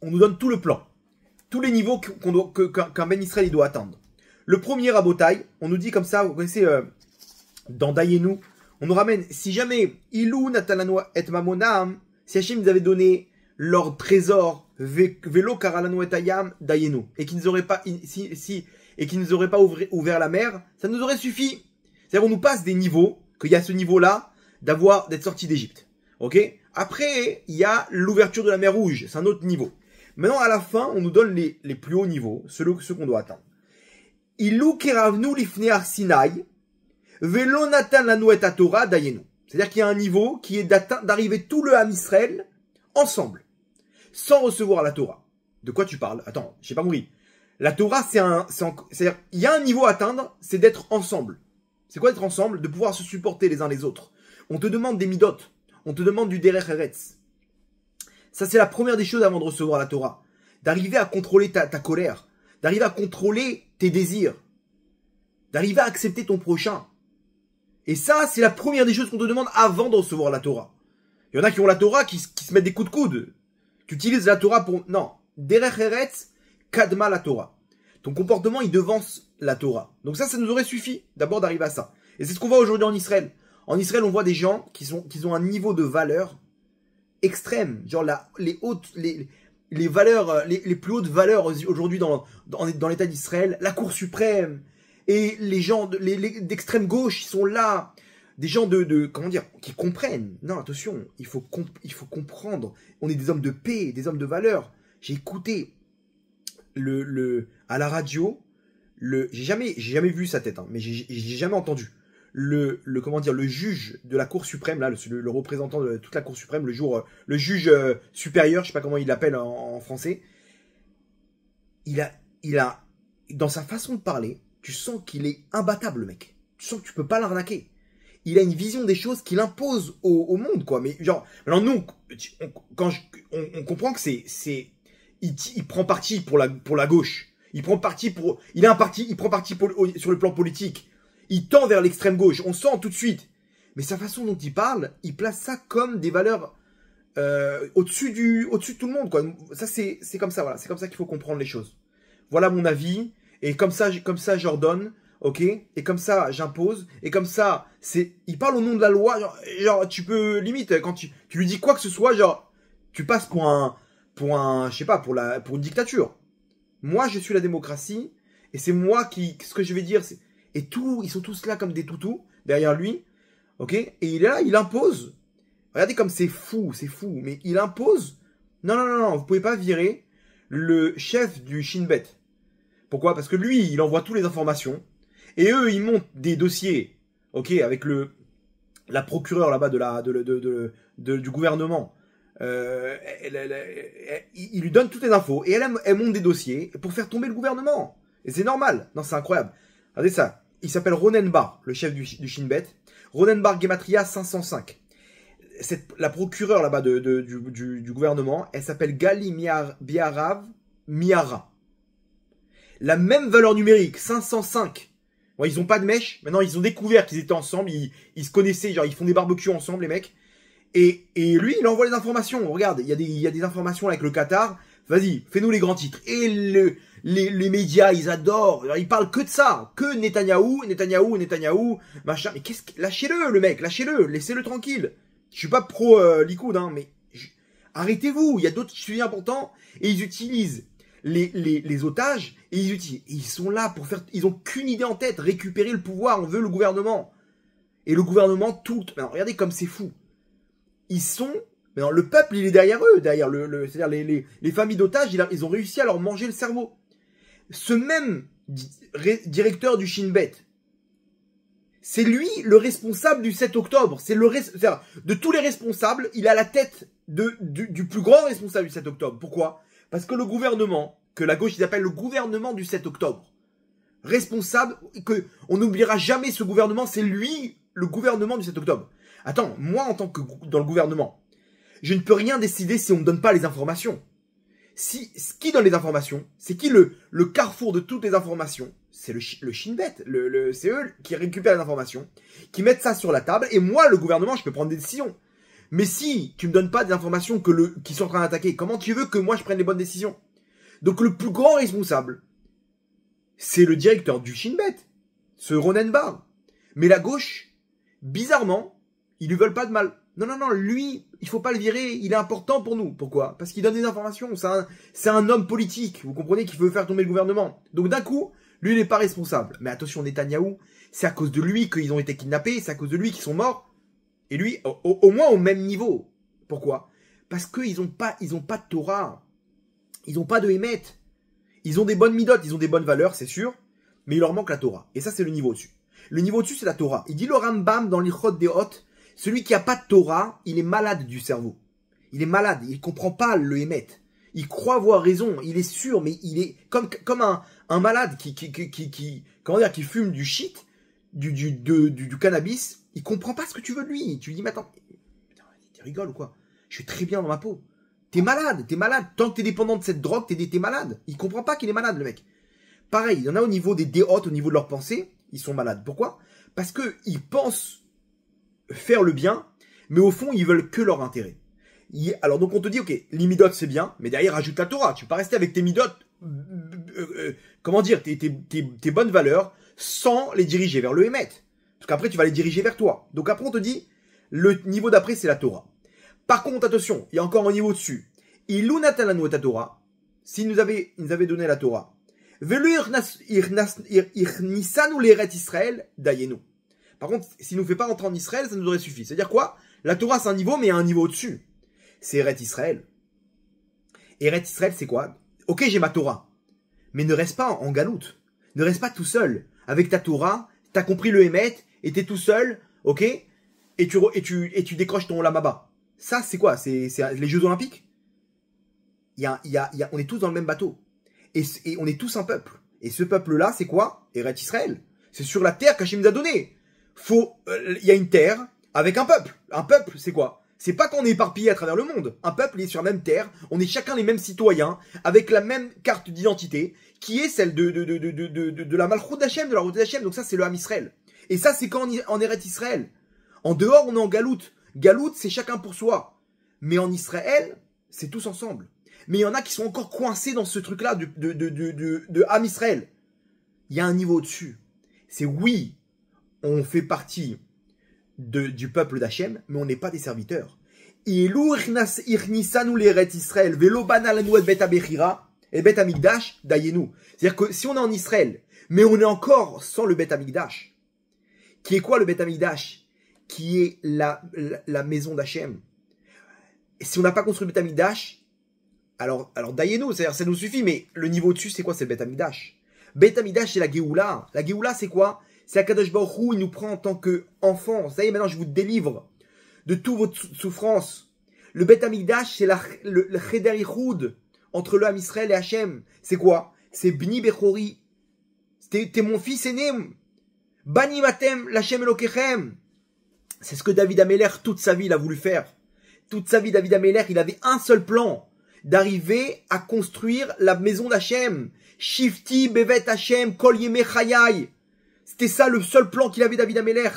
On nous donne tout le plan. Tous les niveaux qu'un Ben Israël il doit atteindre. Le premier Rabotai, on nous dit comme ça, vous connaissez, dans Dayenu, on nous ramène, si jamais Ilou Natalano et Mamonam, si Hachem nous avait donné leur trésor, Velo Karalano et Ayam, Dayenu, et qu'ils nous auraient pas, ouvert la mer, ça nous aurait suffi. C'est-à-dire, on nous passe des niveaux, qu'il y a ce niveau-là, d'être sorti d'Égypte. Ok? Après, il y a l'ouverture de la mer Rouge, c'est un autre niveau. Maintenant, à la fin, on nous donne les plus hauts niveaux, ceux qu'on doit atteindre. Ilou Keravnu Lifnear Sinai, Velo Natan Lanu et Torah Dayenu. C'est-à-dire qu'il y a un niveau qui est d'arriver tout le Ham Israël ensemble, sans recevoir la Torah. De quoi tu parles? Attends, j'ai pas compris. La Torah, c'est-à-dire, il y a un niveau à atteindre, c'est d'être ensemble. C'est quoi d'être ensemble? De pouvoir se supporter les uns les autres. On te demande des midot, on te demande du derech eretz. Ça, c'est la première des choses avant de recevoir la Torah. D'arriver à contrôler ta colère, d'arriver à contrôler tes désirs, d'arriver à accepter ton prochain. Et ça, c'est la première des choses qu'on te demande avant de recevoir la Torah. Il y en a qui ont la Torah qui se mettent des coups de coude. Tu utilises la Torah pour... Non. Derech eretz, kadma la Torah. Ton comportement, il devance la Torah. Donc ça nous aurait suffi d'abord d'arriver à ça. Et c'est ce qu'on voit aujourd'hui en Israël. En Israël, on voit des gens qui ont un niveau de valeur extrême. Genre les valeurs, les plus hautes valeurs aujourd'hui dans l'État d'Israël. La Cour suprême. Et les gens d'extrême gauche, ils sont là. Des gens comment dire, qui comprennent. Non, attention, il faut comprendre. On est des hommes de paix, des hommes de valeur. J'ai écouté à la radio, j'ai jamais vu sa tête, hein, mais j'ai jamais entendu. Comment dire, le juge de la Cour suprême, là, le représentant de toute la Cour suprême, le juge supérieur, je sais pas comment il l'appelle en français. Il a, dans sa façon de parler, tu sens qu'il est imbattable, le mec. Tu sens que tu peux pas l'arnaquer. Il a une vision des choses qu'il impose au monde, quoi. Mais genre, alors nous, on comprend que il prend parti pour la gauche. Il prend parti sur le plan politique. Il tend vers l'extrême gauche. On sent tout de suite. Mais sa façon dont il parle, il place ça comme des valeurs au-dessus de tout le monde, quoi. Ça, c'est comme ça, voilà. C'est comme ça qu'il faut comprendre les choses. Voilà mon avis. Et comme ça, j'ordonne. Ok, et comme ça, j'impose, et comme ça, il parle au nom de la loi, genre tu peux, limite, quand tu lui dis quoi que ce soit, genre, tu passes pour je sais pas, pour une dictature. Moi, je suis la démocratie, et c'est moi ce que je vais dire, ils sont tous là comme des toutous, derrière lui, ok, et il est là, il impose. Regardez comme c'est fou, mais il impose. Non, vous pouvez pas virer le chef du Shin Bet. Pourquoi? Parce que lui, il envoie toutes les informations. Et eux, ils montent des dossiers, ok, avec la procureure là-bas du gouvernement. Il lui donne toutes les infos et elle monte des dossiers pour faire tomber le gouvernement. Et c'est normal. Non, c'est incroyable. Regardez ça. Il s'appelle Ronen Bar, le chef du Shin Bet. Ronen Bar Gematria 505. La procureure là-bas du gouvernement, elle s'appelle Gali Biarav Miara. La même valeur numérique, 505. Ouais, ils ont pas de mèche. Maintenant, ils ont découvert qu'ils étaient ensemble. Ils se connaissaient. Genre, ils font des barbecues ensemble, les mecs. Et lui, il envoie les informations. Regarde, il y a des informations avec le Qatar. Vas-y, fais-nous les grands titres. Et les médias, ils adorent. Alors, ils parlent que de ça. Que Netanyahou, machin. Mais lâchez-le, le mec. Lâchez-le. Laissez-le tranquille. Je suis pas pro Likoud, hein, mais arrêtez-vous. Il y a d'autres sujets importants. Et ils utilisent les otages, et ils sont là pour faire, ils ont qu'une idée en tête, récupérer le pouvoir, on veut le gouvernement. Et le gouvernement, tout... Alors, regardez comme c'est fou. Ils sont... Alors, le peuple, il est derrière eux, derrière c'est-à-dire les familles d'otages, ils ont réussi à leur manger le cerveau. Ce même directeur du Shin Bet, c'est lui le responsable du 7 octobre. C'est-à-dire, de tous les responsables, il a la tête du plus grand responsable du 7 octobre. Pourquoi? Parce que le gouvernement, que la gauche ils appellent le gouvernement du 7 octobre, responsable, que on n'oubliera jamais ce gouvernement, c'est lui le gouvernement du 7 octobre. Attends, moi en tant que dans le gouvernement, je ne peux rien décider si on ne me donne pas les informations. Qui donne les informations? C'est qui le carrefour de toutes les informations? C'est le Shin Bet. C'est eux qui récupèrent les informations, qui mettent ça sur la table, et moi, le gouvernement, je peux prendre des décisions. Mais si tu me donnes pas des informations qui sont en train d'attaquer, comment tu veux que moi je prenne les bonnes décisions? Donc le plus grand responsable, c'est le directeur du Shin Bet, ce Ronen Bar. Mais la gauche, bizarrement, ils lui veulent pas de mal. Non, lui, il faut pas le virer, il est important pour nous. Pourquoi? Parce qu'il donne des informations, c'est un homme politique, vous comprenez, qui veut faire tomber le gouvernement. Donc d'un coup, lui, il n'est pas responsable. Mais attention, Netanyahou, c'est à cause de lui qu'ils ont été kidnappés, c'est à cause de lui qu'ils sont morts. Et lui, au moins au même niveau. Pourquoi? Parce qu'ils ont pas de Torah. Ils ont pas de Hémet. Ils ont des bonnes midotes, ils ont des bonnes valeurs, c'est sûr, mais il leur manque la Torah. Et ça, c'est le niveau au-dessus. Le niveau au-dessus, c'est la Torah. Il dit le Rambam dans l'Ichot Deot, celui qui a pas de Torah, il est malade du cerveau. Il est malade, il comprend pas le Hémet. Il croit avoir raison, il est sûr, mais il est comme un malade qui fume du shit, du cannabis. Il comprend pas ce que tu veux de lui. Tu lui dis, mais attends, tu rigoles ou quoi? Je suis très bien dans ma peau. T'es malade. Tant que t'es dépendant de cette drogue, t'es malade. Il comprend pas qu'il est malade, le mec. Pareil, il y en a au niveau des déotes, au niveau de leur pensée, ils sont malades. Pourquoi? Parce que ils pensent faire le bien, mais au fond, ils veulent que leur intérêt. Alors donc on te dit, ok, les midotes c'est bien, mais derrière rajoute la Torah. Tu peux pas rester avec tes midotes, comment dire, tes bonnes valeurs, sans les diriger vers le Hémet. Parce qu'après, tu vas les diriger vers toi. Donc après, on te dit, le niveau d'après, c'est la Torah. Par contre, attention, il y a encore un niveau dessus. Ilou natalanu et Torah, s'il nous avait donné la Torah, velu irnisanu l'eret Israël, dayenu. Par contre, s'il nous fait pas rentrer en Israël, ça nous aurait suffi. C'est-à-dire quoi? La Torah, c'est un niveau, mais il y a un niveau au-dessus. C'est Eret Israël. Eret Israël, c'est quoi? Ok, j'ai ma Torah. Mais ne reste pas en galoute. Ne reste pas tout seul. Avec ta Torah, t'as compris le Hémet, et t'es tout seul, ok? Et tu décroches ton Lamaba. Ça, c'est quoi? C'est les Jeux Olympiques? On est tous dans le même bateau. Et on est tous un peuple. Et ce peuple-là, c'est quoi? Eret Israël. C'est sur la terre qu'Hachem nous a donné. Il y a une terre avec un peuple. Un peuple, c'est quoi? C'est pas qu'on est éparpillé à travers le monde. Un peuple est sur la même terre, on est chacun les mêmes citoyens, avec la même carte d'identité, qui est celle de la Malchoute d'Hachem, de la route d'Hachem. Donc ça, c'est le Ham Israël. Et ça, c'est quand en Eret Israël. En dehors, on est en Galoute. Galoute, c'est chacun pour soi. Mais en Israël, c'est tous ensemble. Mais il y en a qui sont encore coincés dans ce truc-là de Ham Israël. Il y a un niveau au-dessus. C'est oui, on fait partie du peuple d'Hachem, mais on n'est pas des serviteurs. C'est-à-dire que si on est en Israël, mais on est encore sans le Bet Amikdash, qui est quoi le Bet Amikdash? Qui est la maison d'Hachem. Et si on n'a pas construit le Bet Amikdash, alors Dayenu, c'est-à-dire ça nous suffit, mais le niveau au-dessus, c'est quoi? C'est le Bet Amikdash. Bet Amikdash, c'est la Géoula. La Géoula, c'est quoi? C'est Akadosh Baruch Hu, il nous prend en tant qu'enfant. Ça y est, maintenant, je vous délivre de toute votre souffrance. Le Bet Amikdash, c'est le Cheder Ichud entre le Ham Israël et Hachem. C'est quoi? C'est Bni Bechori. T'es mon fils aîné. Bani Matem, l'Hachem Elokechem. C'est ce que David Ameler, toute sa vie, il a voulu faire. Toute sa vie, David Ameler, il avait un seul plan. D'arriver à construire la maison d'Hachem. Shifti Bevet Hachem, Kol Yemei Chayai. C'était ça le seul plan qu'il avait, David Ameler.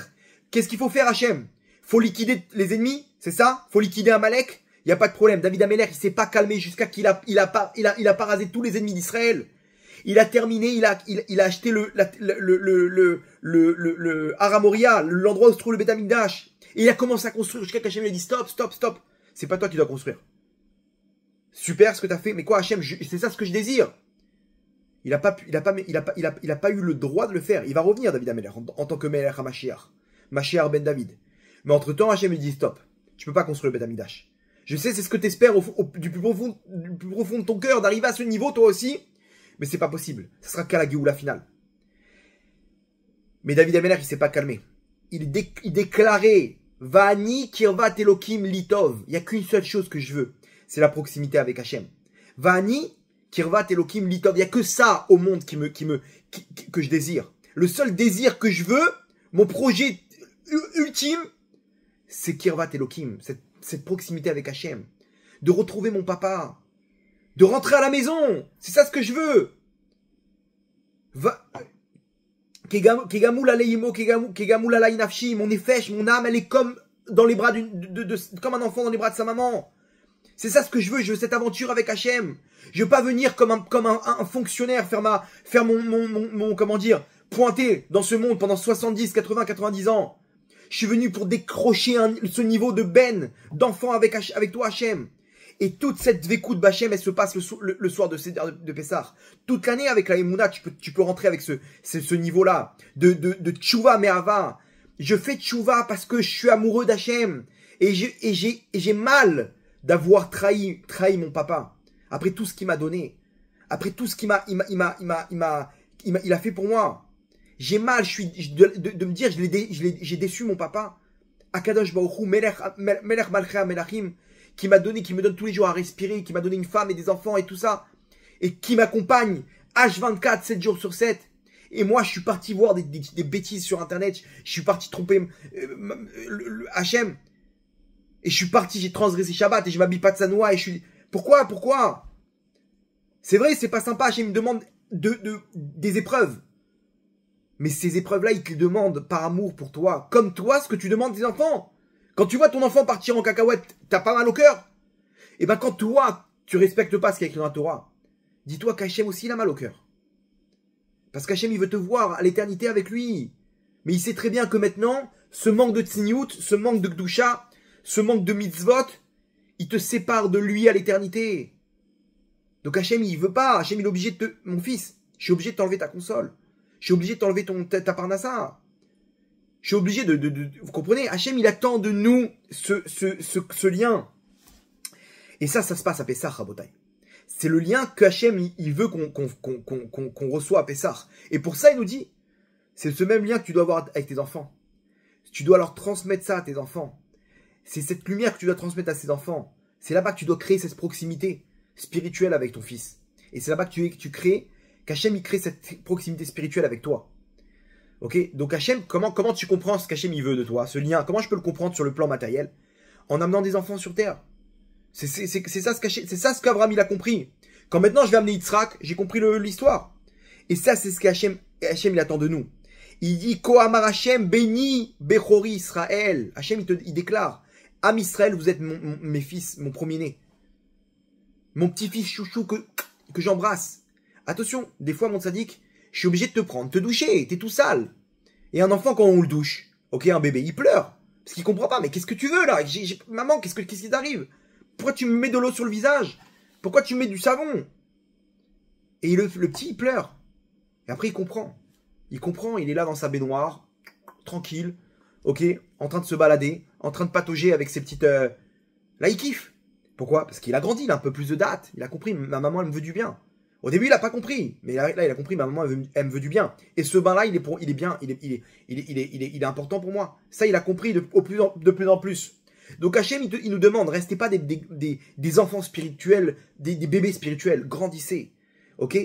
Qu'est-ce qu'il faut faire, Hachem? Faut liquider les ennemis, c'est ça? Faut liquider Amalek? Il n'y a pas de problème. David Ameler, il s'est pas calmé jusqu'à qu'il a pas rasé tous les ennemis d'Israël. Il a terminé, il a acheté le Aramoria, l'endroit où se trouve le Beth Amikdash. Et il a commencé à construire jusqu'à qu'Hachem lui a dit stop. C'est pas toi qui dois construire. Super ce que t'as fait, mais quoi, Hachem, c'est ça ce que je désire. Il a pas eu le droit de le faire. Il va revenir, David Ameler, en tant que Melech HaMashiach. Mashiach ben David. Mais entre-temps, Hachem, il dit stop. Tu peux pas construire le Beth Amikdash. Je sais, c'est ce que tu espères du plus profond de ton cœur, d'arriver à ce niveau, toi aussi. Mais c'est pas possible. Ça sera qu'à la Géoula finale. Mais David Amelech, il s'est pas calmé. Il déclarait Vani kirvat Elokim litov. Il n'y a qu'une seule chose que je veux. C'est la proximité avec Hachem. Vani kirvat Elokim litov. Il n'y a que ça au monde que je désire. Le seul désir que je veux, mon projet ultime, c'est kirvat Elokim. Cette proximité avec Hachem. De retrouver mon papa. De rentrer à la maison. C'est ça ce que je veux. Mon nefesh, mon âme, elle est comme dans les bras comme un enfant dans les bras de sa maman. C'est ça ce que je veux cette aventure avec Hachem. Je veux pas venir comme un fonctionnaire faire mon comment dire, pointer dans ce monde pendant 70, 80, 90 ans. Je suis venu pour décrocher ce niveau d'enfant avec toi Hachem. Et toute cette vécoute d'Hachem, elle se passe le soir de Pessah. Toute l'année avec la Emouna, tu peux rentrer avec ce niveau-là de tchouva me'ava. Je fais tchouva parce que je suis amoureux d'Hachem. Et j'ai mal d'avoir trahi mon papa. Après tout ce qu'il m'a donné. Après tout ce qu'il a fait pour moi. J'ai mal, de me dire, j'ai déçu mon papa. Akadosh Baruch Hu, Melech Malchei HaMelachim, qui me donne tous les jours à respirer, qui m'a donné une femme et des enfants et tout ça, et qui m'accompagne H24, 7 jours sur 7. Et moi, je suis parti voir des bêtises sur Internet, je suis parti tromper Hachem, et je suis parti, j'ai transgressé Shabbat, et je m'habille pas de sa noix, et je suis... Pourquoi C'est vrai, c'est pas sympa, Hachem me demande des épreuves. Mais ces épreuves-là, ils te demandent par amour pour toi, comme toi, ce que tu demandes des enfants. Quand tu vois ton enfant partir en cacahuète, t'as pas mal au cœur. Et ben quand toi, tu respectes pas ce qu'il y a écrit dans la Torah, dis-toi qu'Hachem aussi, il a mal au cœur. Parce qu'Hachem, il veut te voir à l'éternité avec lui. Mais il sait très bien que maintenant, ce manque de tsiniout, ce manque de gdusha, ce manque de mitzvot, il te sépare de lui à l'éternité. Donc Hachem, il veut pas. Hachem, il est obligé de mon fils, je suis obligé de t'enlever ta console. Je suis obligé de t'enlever ta parnassa. Je suis obligé vous comprenez, Hachem, il attend de nous ce lien. Et ça se passe à Pessah, Rabotai. C'est le lien que Hachem, il veut qu'on reçoit à Pessah. Et pour ça, il nous dit, c'est ce même lien que tu dois avoir avec tes enfants. Tu dois leur transmettre ça à tes enfants. C'est cette lumière que tu dois transmettre à tes enfants. C'est là-bas que tu dois créer cette proximité spirituelle avec ton fils. Et c'est là-bas que tu crées, qu'Hachem, il crée cette proximité spirituelle avec toi. Ok, donc Hachem, comment tu comprends ce qu'Hachem il veut de toi, ce lien? Comment je peux le comprendre sur le plan matériel? En amenant des enfants sur terre. C'est ça ce qu'Abraham il a compris. Quand maintenant je vais amener Yitzhak, j'ai compris l'histoire. Et ça c'est ce qu'Hachem il attend de nous. Il dit Kohamar Hachem béni Bechori Israël. Hachem il déclare Am Israël, vous êtes mes fils, mon premier-né. Mon petit-fils chouchou que j'embrasse. Attention, des fois mon tzaddik, je suis obligé de te prendre, te doucher, t'es tout sale. Et un enfant, quand on le douche, ok, un bébé, il pleure. Parce qu'il comprend pas, mais qu'est-ce que tu veux là? Maman, qu'est-ce qui t'arrive? Pourquoi tu me mets de l'eau sur le visage? Pourquoi tu me mets du savon? Et le petit, il pleure. Et après, il comprend. Il comprend, il est là dans sa baignoire, tranquille, ok, en train de se balader, en train de patauger avec ses petites... Là, il kiffe. Pourquoi? Parce qu'il a grandi, il a un peu plus de date. Il a compris, ma maman, elle me veut du bien. Au début, il a pas compris, mais là, il a compris. Ma maman, elle me veut du bien. Et ce bain-là, il est bien, il est important pour moi. Ça, il a compris de plus en plus. Donc Hachem, il nous demande, restez pas des enfants spirituels, des bébés spirituels, grandissez, ok?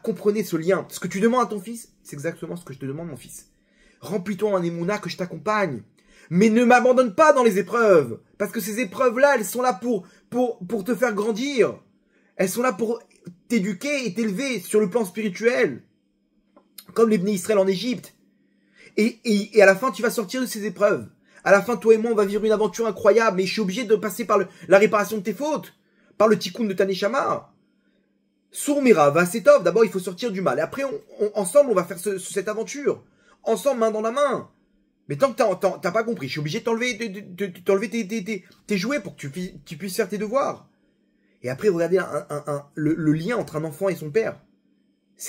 Comprenez ce lien. Ce que tu demandes à ton fils, c'est exactement ce que je te demande, mon fils. Remplis-toi en émouna, que je t'accompagne. Mais ne m'abandonne pas dans les épreuves, parce que ces épreuves-là, elles sont là pour te faire grandir. Elles sont là pour t'éduquer et t'élever sur le plan spirituel. Comme les Bnei Israël en Égypte. Et à la fin, tu vas sortir de ces épreuves. À la fin, toi et moi, on va vivre une aventure incroyable. Mais je suis obligé de passer par la réparation de tes fautes. Par le tikkun de ta neshama. Sourmira, va c'est top. D'abord, il faut sortir du mal. Et après, ensemble, on va faire cette aventure. Ensemble, main dans la main. Mais tant que t'as pas compris, je suis obligé de t'enlever tes jouets pour que tu puisses faire tes devoirs. Et après, regardez le lien entre un enfant et son père.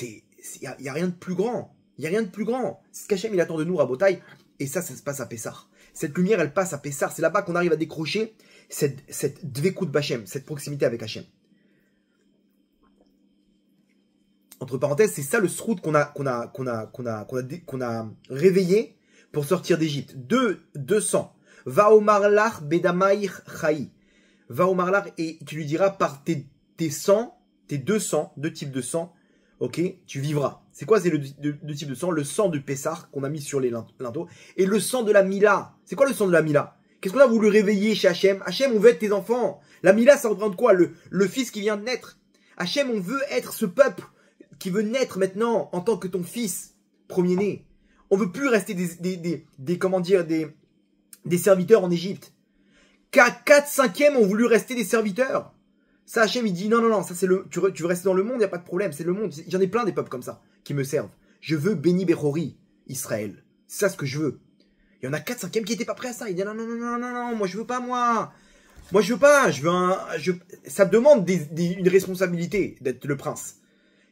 Il y a rien de plus grand. Il y a rien de plus grand. C'est ce qu'Hachem, il attend de nous, Rabotai. Et ça se passe à Pessah. Cette lumière, elle passe à Pessah. C'est là-bas qu'on arrive à décrocher cette dvekut b'Hashem, cette proximité avec Hachem. Entre parenthèses, c'est ça le srout qu'on a réveillé pour sortir d'Égypte. 200. Va omar lach bedamaïr chai. Va omar lach et tu lui diras par tes 100, tes 200, deux types de sang, ok, tu vivras. C'est quoi, c'est le type de sang? Le sang du Pessah qu'on a mis sur les linteaux et le sang de la Mila. C'est quoi le sang de la Mila? Qu'est-ce qu'on a voulu réveiller chez Hachem? Hachem, on veut être tes enfants. La Mila, ça représente quoi? Le fils qui vient de naître. Hachem, on veut être ce peuple qui veut naître maintenant en tant que ton fils premier-né. On veut plus rester des serviteurs en Égypte. 4/5 ont voulu rester des serviteurs. Ça, Hachem, il dit non, ça c'est tu veux rester dans le monde, il n'y a pas de problème, c'est le monde. J'en ai plein des peuples comme ça qui me servent. Je veux Béni Bechori, Israël. C'est ça ce que je veux. Il y en a 4/5 qui n'étaient pas prêts à ça. Ils disent non, moi je veux pas, moi je veux pas, ça me demande une responsabilité d'être le prince.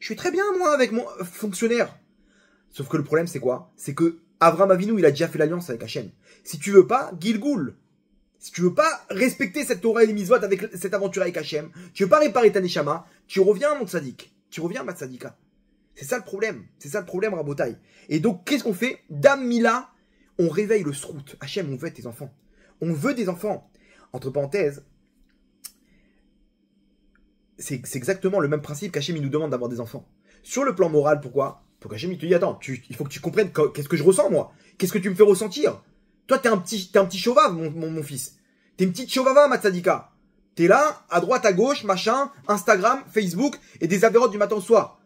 Je suis très bien, moi, avec mon fonctionnaire. Sauf que le problème, c'est quoi? C'est que Avraham Avinu, il a déjà fait l'alliance avec Hachem. Si tu veux pas, Gilgoul. Si tu veux pas respecter cette Torah et les mitzvot avec cette aventure avec Hachem, tu veux pas réparer ta neshama, tu reviens, mon tzadik. Tu reviens, ma tzadika. C'est ça le problème. C'est ça le problème, Rabotai. Et donc, qu'est-ce qu'on fait? Dame Mila, on réveille le srout. Hachem, on veut tes enfants. On veut des enfants. Entre parenthèses, c'est exactement le même principe qu'Hachem, il nous demande d'avoir des enfants. Sur le plan moral, pourquoi? Pour qu'Hachem, il te dit, attends, il faut que tu comprennes qu'est-ce que je ressens, moi. Qu'est-ce que tu me fais ressentir? Toi, t'es un petit chauvave, mon fils. T'es une petite chauvava, ma tzadika. T'es là, à droite, à gauche, machin, Instagram, Facebook, et des avérotes du matin au soir.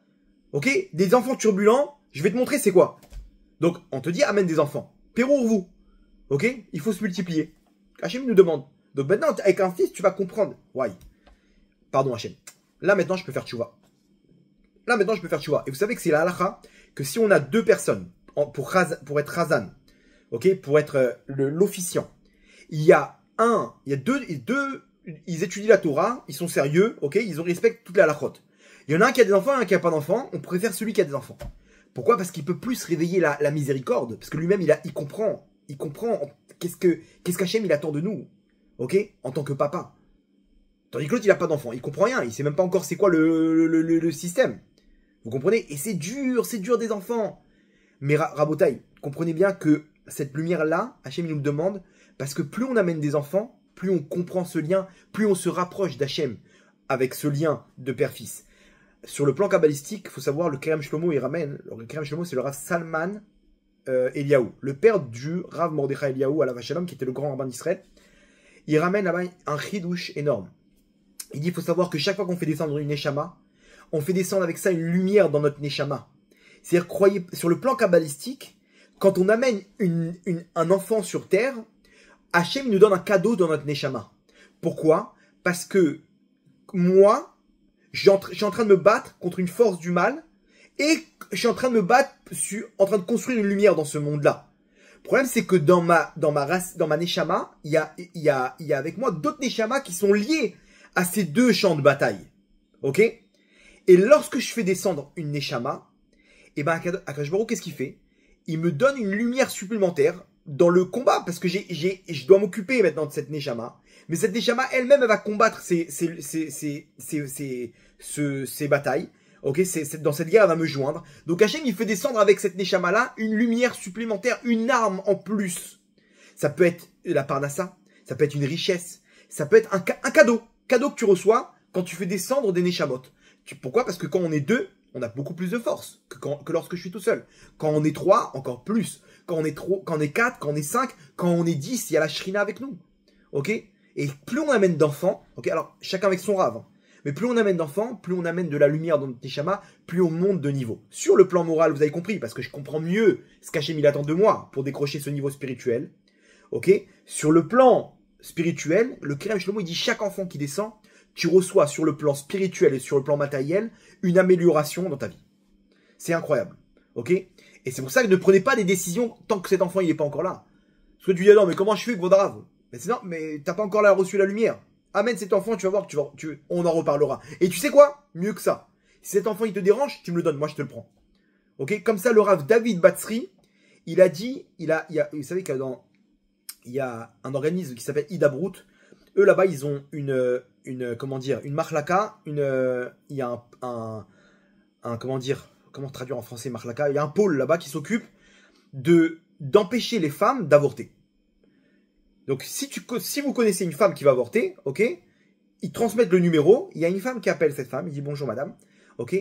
Ok? Des enfants turbulents, je vais te montrer c'est quoi. Donc, on te dit, amène des enfants. Pérou vous. Ok? Il faut se multiplier. Hachem nous demande. Donc maintenant, avec un fils, tu vas comprendre. Ouais. Pardon, Hachem. Là, maintenant, je peux faire tchouva. Et vous savez que c'est la halakha, que si on a deux personnes, pour être Razan, ok, pour être l'officiant, il y a deux, ils étudient la Torah, ils sont sérieux, ok, ils respectent toutes les halakhot. Il y en a un qui a des enfants et un qui n'a pas d'enfants, on préfère celui qui a des enfants. Pourquoi? Parce qu'il peut plus réveiller la miséricorde, parce que lui-même, il comprend qu'est-ce qu'Hachem, il attend de nous, ok, en tant que papa. Tandis que l'autre, il n'a pas d'enfant, il comprend rien, il sait même pas encore c'est quoi le système. Vous comprenez? Et c'est dur des enfants. Mais Rabotai, comprenez bien que cette lumière-là, Hachem, il nous le demande, parce que plus on amène des enfants, plus on comprend ce lien, plus on se rapproche d'Hachem avec ce lien de père-fils. Sur le plan kabbalistique, il faut savoir, le Kerem Shlomo, il ramène, le Kerem Shlomo, c'est le Rav Salman Eliaou, le père du Rav Mordechai Eliaou à la Vachalom, qui était le grand rabbin d'Israël. Il ramène là-bas un chidouche énorme. Il dit, il faut savoir que chaque fois qu'on fait descendre une neshama, on fait descendre avec ça une lumière dans notre neshama. C'est-à-dire, croyez, sur le plan kabbalistique, quand on amène un enfant sur terre, Hachem nous donne un cadeau dans notre neshama. Pourquoi? Parce que moi, je suis en train de me battre contre une force du mal et je suis en train de me battre, en train de construire une lumière dans ce monde-là. Le problème, c'est que dans ma neshama, il y a avec moi d'autres neshamas qui sont liés à ces deux champs de bataille. Ok? Et lorsque je fais descendre une neshama, et ben Akadosh Baruch Hu, qu'est-ce qu'il fait? Il me donne une lumière supplémentaire dans le combat, parce que je dois m'occuper maintenant de cette neshama. Mais cette neshama elle-même, elle va combattre ces batailles. Ok, dans cette guerre, elle va me joindre. Donc Hachem, il fait descendre avec cette neshama-là une lumière supplémentaire, une arme en plus. Ça peut être la parnassa, ça peut être une richesse, ça peut être un cadeau. Cadeau que tu reçois quand tu fais descendre des neshamot. Pourquoi? Parce que quand on est deux, on a beaucoup plus de force que lorsque je suis tout seul. Quand on est 3, encore plus. Quand on est 4, quand on est 5, quand on est 10, il y a la shrina avec nous. Ok? Et plus on amène d'enfants, ok? Alors, chacun avec son rave. Hein. Mais plus on amène d'enfants, plus on amène de la lumière dans notre neshama, plus on monte de niveau. Sur le plan moral, vous avez compris, parce que je comprends mieux ce qu'Hachem il attend de moi pour décrocher ce niveau spirituel. Ok? Sur le plan spirituel, le Kerem Shlomo, il dit chaque enfant qui descend, tu reçois sur le plan spirituel et sur le plan matériel une amélioration dans ta vie. C'est incroyable. Ok? Et c'est pour ça que ne prenez pas des décisions tant que cet enfant il n'est pas encore là. Parce que tu dis, non, mais comment je fais avec Vodrave? Mais c'est non, mais t'as pas encore reçu la lumière. Amène cet enfant, tu vas voir, on en reparlera. Et tu sais quoi? Mieux que ça. Si cet enfant il te dérange, tu me le donnes, moi je te le prends. Ok? Comme ça, le Rav David Batsri, il a dit, vous savez qu'il y a un organisme qui s'appelle Hidabrut. Eux là-bas, ils ont comment dire, une marlaka, il y a comment dire, comment traduire en français marlaka, il y a un pôle là-bas qui s'occupe d'empêcher les femmes d'avorter. Donc si vous connaissez une femme qui va avorter, ok, ils transmettent le numéro, il y a une femme qui appelle cette femme, il dit bonjour madame, ok,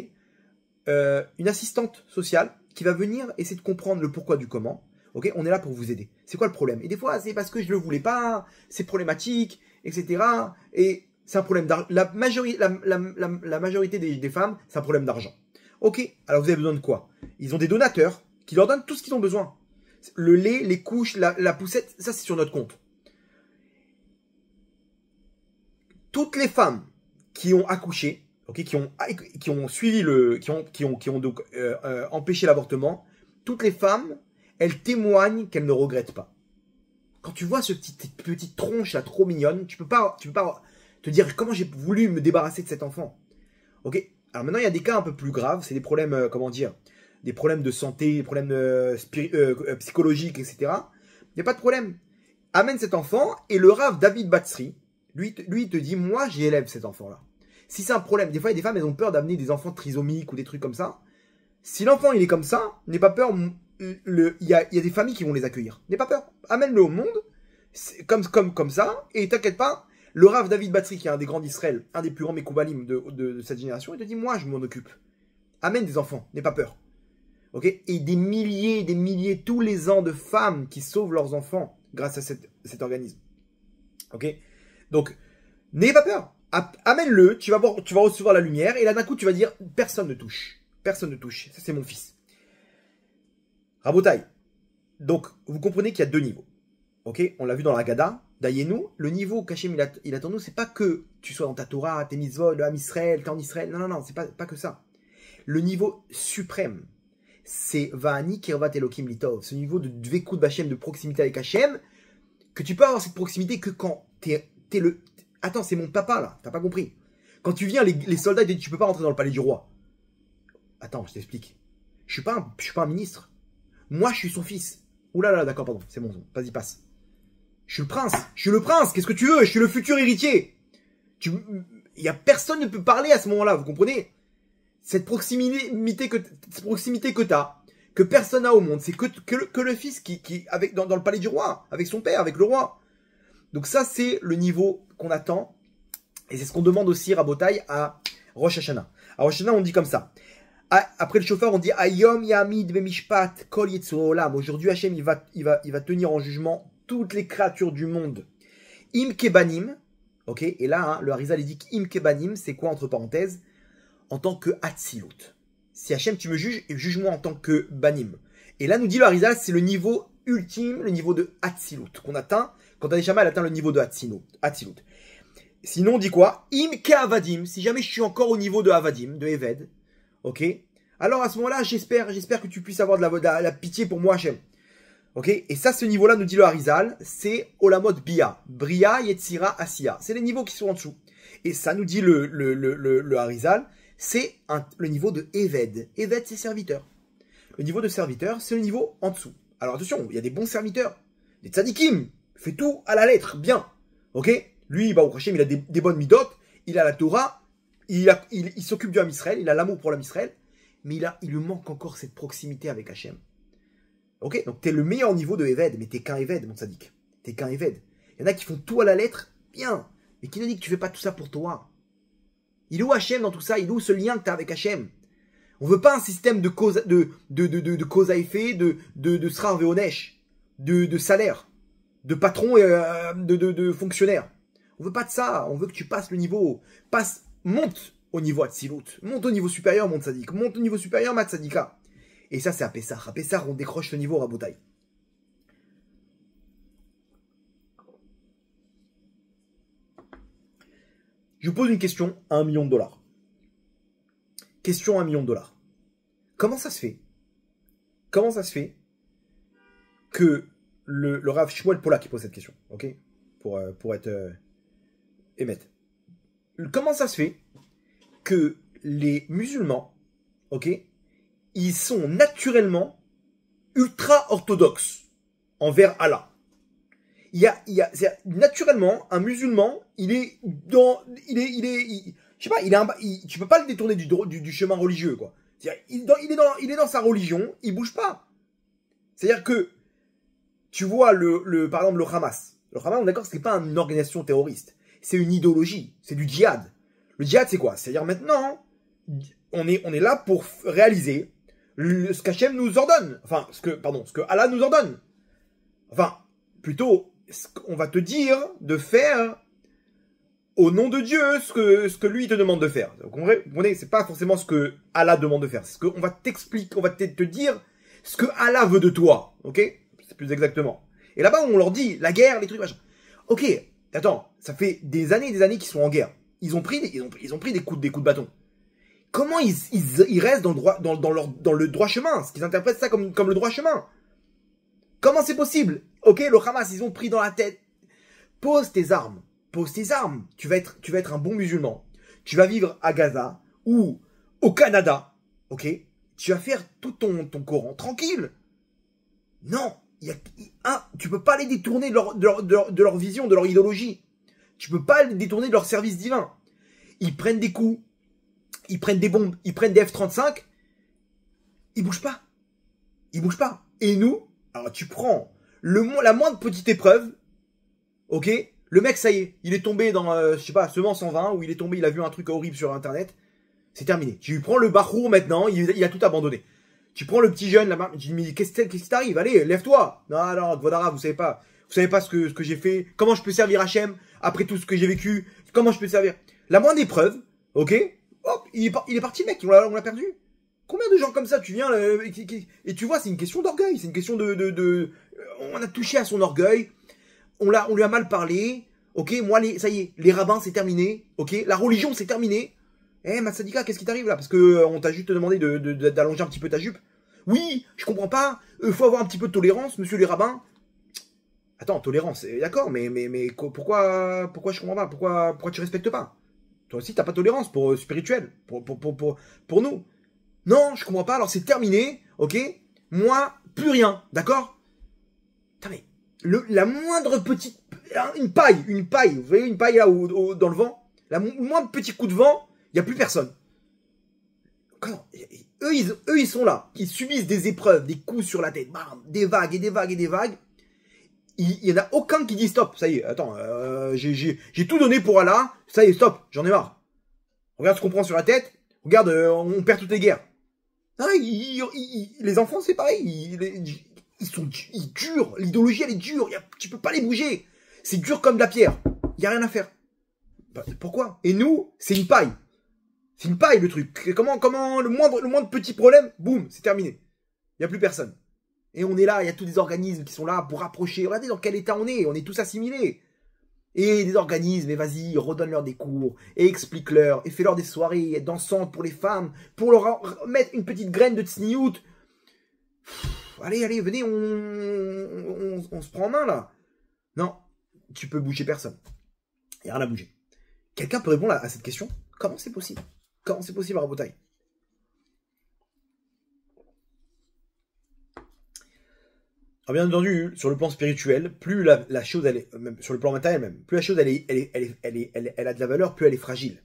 une assistante sociale qui va venir essayer de comprendre le pourquoi du comment, ok, on est là pour vous aider. C'est quoi le problème? Et des fois c'est parce que je le voulais pas, c'est problématique, etc. Et c'est un problème d'argent. La majorité des femmes, c'est un problème d'argent. Ok, alors vous avez besoin de quoi? Ils ont des donateurs qui leur donnent tout ce qu'ils ont besoin. Le lait, les couches, la poussette, ça c'est sur notre compte. Toutes les femmes qui ont accouché, okay, qui ont suivi qui ont donc empêché l'avortement, toutes les femmes, elles témoignent qu'elles ne regrettent pas. Quand tu vois cette petite tronche là trop mignonne, tu peux pas te dire comment j'ai voulu me débarrasser de cet enfant. Ok. Alors maintenant il y a des cas un peu plus graves, c'est des problèmes, comment dire, des problèmes de santé, des problèmes psychologiques, etc. Il n'y a pas de problème. Amène cet enfant et le Rav David Batsri, lui il te dit, moi j'élève cet enfant-là. Si c'est un problème, des fois il y a des femmes, elles ont peur d'amener des enfants trisomiques ou des trucs comme ça. Si l'enfant il est comme ça, n'aie pas peur, il y a des familles qui vont les accueillir. N'aie pas peur, amène-le au monde, comme ça, et t'inquiète pas, le Rav David Batsri, qui est un des grands d'Israël, un des plus grands Mekoubalim de cette génération, il te dit, moi je m'en occupe. Amène des enfants, n'aie pas peur. Ok, et des milliers, tous les ans de femmes qui sauvent leurs enfants grâce à cet organisme. Ok, donc, n'ayez pas peur. Amène-le, tu vas recevoir la lumière, et là d'un coup tu vas dire, personne ne touche. Personne ne touche. Ça c'est mon fils. Rabotai. Donc, vous comprenez qu'il y a deux niveaux. Ok, on l'a vu dans la Gada. Dayenu, le niveau qu'Hachem il attend nous, c'est pas que tu sois dans ta Torah, tes mitzvot, le Ham Israël, t'es en Israël. Non, c'est pas que ça. Le niveau suprême, c'est Va'ani Kirvat Elokim Litov. Ce niveau de Dvekud B'Hachem, de proximité avec Hachem, que tu peux avoir cette proximité que quand t'es le... Attends, c'est mon papa là, t'as pas compris. Quand tu viens, les soldats ils disent tu peux pas rentrer dans le palais du roi. Attends, je t'explique. Je suis pas un ministre. Moi, je suis son fils. Ouh là là, d'accord, pardon, c'est bon, vas-y, passe. Je suis le prince, qu'est-ce que tu veux? Je suis le futur héritier. Il y a personne ne peut parler à ce moment-là, vous comprenez? Cette proximité que t'as, que personne n'a au monde, c'est que le fils qui dans le palais du roi, avec son père, avec le roi. Donc ça, c'est le niveau qu'on attend. Et c'est ce qu'on demande aussi, Rabotai, à Rosh Hashanah. À Rosh Hashanah, on dit comme ça. Après le chauffeur, on dit Ayom Yamid Bemishpat Kol Yitzur Olam. Aujourd'hui, Hachem, il va tenir en jugement toutes les créatures du monde. Im Kebanim. Ok, et là, le Harizal, il dit Im Kebanim, c'est quoi entre parenthèses? En tant que Hatzilut. Si Hachem, tu me juges, juge-moi en tant que Banim. Et là, nous dit le Harizal, c'est le niveau ultime, le niveau de Hatzilut qu'on atteint quand Aneshama elle atteint le niveau de Hatzilut. Sinon, on dit quoi? Im Ke Avadim. Si jamais je suis encore au niveau de Avadim, de Eved. Ok. Alors à ce moment-là, j'espère que tu puisses avoir de la pitié pour moi, Hachem. Ok. Et ça, ce niveau-là, nous dit le Harizal, c'est Olamot Bia. Bria, Yetzira, Asiya. C'est les niveaux qui sont en dessous. Et ça nous dit le Harizal, c'est le niveau de Eved. Eved, c'est serviteur. Le niveau de serviteur, c'est le niveau en dessous. Alors attention, il y a des bons serviteurs. Des tzadikim. Fait tout à la lettre, bien. Ok. Lui, bah, au Hachem, il a des bonnes midotes. Il a la Torah. Il s'occupe du Ham Israël, il a l'amour pour l'Ham Israël, mais il lui manque encore cette proximité avec Hachem. Ok, donc t'es le meilleur niveau de Eved, mais t'es qu'un Eved, mon tzaddik. T'es qu'un Eved. Il y en a qui font tout à la lettre, bien, mais qui nous dit que tu fais pas tout ça pour toi. Il est où Hachem dans tout ça? Il est où ce lien que t'as avec Hachem? On veut pas un système de cause à effet, de srar veonesh, de salaire, de patron et de fonctionnaire. On veut pas de ça. On veut que tu passes le niveau, monte au niveau Hatzilut, monte au niveau supérieur, mon tzaddik, monte au niveau supérieur, ma tzadika. Et ça, c'est à Pessah. À Pessah, on décroche le niveau Rabotai. Je vous pose une question à $1 million. Question à $1 million. Comment ça se fait? Comment ça se fait que le Rav Shmuel Pola qui pose cette question, ok? Pour être émette. Comment ça se fait que les musulmans, ok, ils sont naturellement ultra orthodoxe envers Allah. Naturellement, un musulman, je sais pas, tu peux pas le détourner du chemin religieux, quoi. Il est dans sa religion, il bouge pas. C'est-à-dire que, tu vois, par exemple, le Hamas. Le Hamas, on est d'accord, c'est pas une organisation terroriste. C'est une idéologie. C'est du djihad. Le djihad, c'est quoi? C'est-à-dire maintenant, on est là pour réaliser ce qu'Hachem nous ordonne. Enfin, ce que Allah nous ordonne. Enfin, plutôt, on va te dire de faire au nom de Dieu ce que lui te demande de faire. Vous comprenez? C'est pas forcément ce que Allah demande de faire. C'est ce qu'on va t'expliquer, on va te dire ce que Allah veut de toi. Ok? C'est plus exactement. Et là-bas, on leur dit la guerre, les trucs, machin. Ok, attends, ça fait des années et des années qu'ils sont en guerre. Ils ont pris des coups de bâton. Comment ils restent dans le droit chemin? Ce qu'ils interprètent ça comme le droit chemin. Comment c'est possible? Ok, le Hamas, ils ont pris dans la tête. Pose tes armes. Pose tes armes. Tu vas être un bon musulman. Tu vas vivre à Gaza ou au Canada. Ok? Tu vas faire tout ton Coran tranquille. Non. Tu peux pas les détourner de leur vision, de leur idéologie. Tu peux pas les détourner de leur service divin. Ils prennent des coups. Ils prennent des bombes. Ils prennent des F-35. Ils bougent pas. Ils bougent pas. Et nous, alors tu prends la moindre petite épreuve, ok, le mec, ça y est, il est tombé dans, je sais pas, Semence 120, où il est tombé, il a vu un truc horrible sur Internet, c'est terminé. Tu prends le Bachour maintenant, il a tout abandonné. Tu prends le petit jeune là-bas, tu dis, mais qu'est-ce qui t'arrive? Allez, lève-toi. Non, Gvodara, vous savez pas ce que j'ai fait, comment je peux servir Hachem, après tout ce que j'ai vécu, comment je peux servir. La moindre épreuve, ok, hop, il est parti le mec, on l'a perdu. Combien de gens comme ça tu viens et tu vois, c'est une question d'orgueil, c'est une question on a touché à son orgueil, on lui a mal parlé, ok, moi ça y est, les rabbins c'est terminé, ok, la religion c'est terminé. Massadika, qu'est-ce qui t'arrive là? Parce que on t'a juste demandé d'allonger un petit peu ta jupe. Oui, je comprends pas, faut avoir un petit peu de tolérance, monsieur les rabbins. Attends, tolérance, d'accord, mais pourquoi je comprends pas? Pourquoi tu respectes pas? Toi aussi t'as pas de tolérance pour spirituel, pour nous. Non, je comprends pas, alors c'est terminé, ok? Moi, plus rien, d'accord? Putain, mais la moindre petite... Une paille, vous voyez une paille là dans le vent? Le moindre petit coup de vent, il n'y a plus personne. Eux, ils sont là, ils subissent des épreuves, des coups sur la tête, bam, des vagues et des vagues et des vagues. Il n'y en a aucun qui dit stop, ça y est, attends, j'ai tout donné pour Allah, ça y est, stop, j'en ai marre. Regarde ce qu'on prend sur la tête, regarde, on perd toutes les guerres. Non, les enfants, c'est pareil. Ils durent. L'idéologie, elle est dure. Tu peux pas les bouger. C'est dur comme de la pierre. Il y a rien à faire. Bah, pourquoi? Et nous, c'est une paille. C'est une paille, le truc. Comment le moindre petit problème, boum, c'est terminé. Il y a plus personne. Et on est là, il y a tous des organismes qui sont là pour rapprocher. Regardez dans quel état on est tous assimilés. Et des organismes, et vas-y, redonne-leur des cours, et explique-leur, et fais-leur des soirées dansantes pour les femmes, pour leur mettre une petite graine de tsniout. Allez, venez, on se prend en main, là. Non, tu peux bouger personne. Il n'y a rien à bouger. Quelqu'un peut répondre à cette question? Comment c'est possible? Comment c'est possible, Rabotai? Alors bien entendu, sur le plan spirituel, plus la chose, elle est, même sur le plan matériel même, plus la chose elle a de la valeur, plus elle est fragile.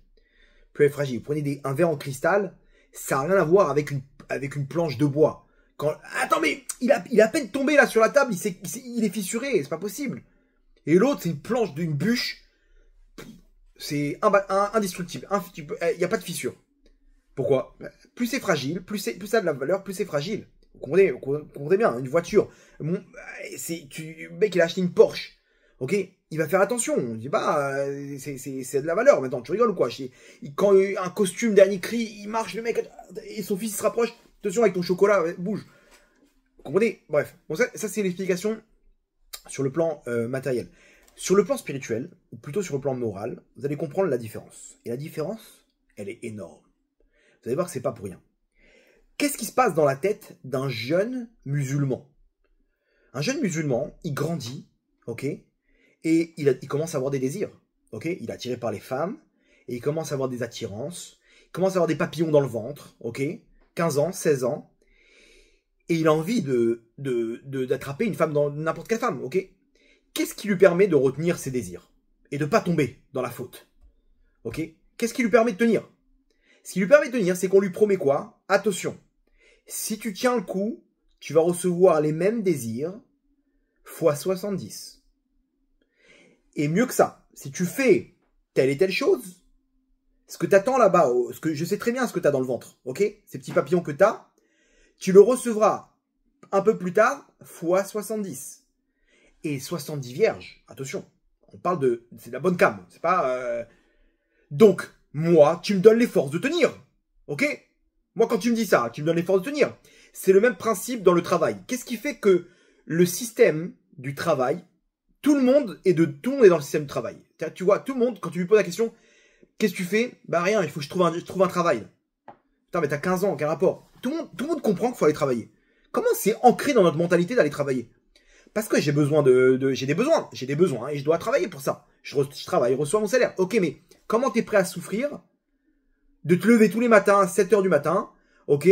Plus elle est fragile. Vous prenez un verre en cristal, ça n'a rien à voir avec une planche de bois. Attends, mais il a à peine tombé là sur la table, il est fissuré, c'est pas possible. Et l'autre, c'est une planche d'une bûche, c'est indestructible. Il n'y a pas de fissure. Pourquoi? Plus c'est fragile, plus ça a de la valeur, plus c'est fragile. Vous comprenez bien, une voiture. Le mec, il a acheté une Porsche. Ok, il va faire attention. On dit, c'est de la valeur. Maintenant, tu rigoles ou quoi? Quand un costume dernier cri, il marche, le mec, et son fils se rapproche. Attention avec ton chocolat, bouge. Vous comprenez? Bref. Bon, ça c'est l'explication sur le plan matériel. Sur le plan spirituel, ou plutôt sur le plan moral, vous allez comprendre la différence. Et la différence, elle est énorme. Vous allez voir que c'est pas pour rien. Qu'est-ce qui se passe dans la tête d'un jeune musulman? Un jeune musulman, il grandit, ok, et il commence à avoir des désirs, ok. Il est attiré par les femmes, et il commence à avoir des attirances, il commence à avoir des papillons dans le ventre, ok, 15 ans, 16 ans, et il a envie d'attraper une femme dans n'importe quelle femme, ok? Qu'est-ce qui lui permet de retenir ses désirs et de pas tomber dans la faute, ok? Qu'est-ce qui lui permet de tenir? Ce qui lui permet de tenir, c'est qu'on lui promet quoi? Attention, si tu tiens le coup, tu vas recevoir les mêmes désirs fois 70. Et mieux que ça, si tu fais telle et telle chose, ce que tu attends là-bas, je sais très bien ce que tu as dans le ventre, ok? Ces petits papillons que tu as, tu le recevras un peu plus tard fois 70. Et 70 vierges, attention, on parle de... c'est de la bonne cam, c'est pas... Donc, moi, tu me donnes les forces de tenir, ok? Moi, quand tu me dis ça, tu me donnes les forces de tenir. C'est le même principe dans le travail. Qu'est-ce qui fait que le système du travail, tout le monde est dans le système du travail. Tu vois, tout le monde, quand tu lui poses la question, qu'est-ce que tu fais? Bah rien, il faut que je trouve un travail. Putain, mais t'as 15 ans, quel rapport? Tout le monde comprend qu'il faut aller travailler. Comment c'est ancré dans notre mentalité d'aller travailler? Parce que j'ai besoin j'ai des besoins, et je dois travailler pour ça. Je travaille, je reçois mon salaire. Ok, mais comment t'es prêt à souffrir de te lever tous les matins à 7 h du matin, ok,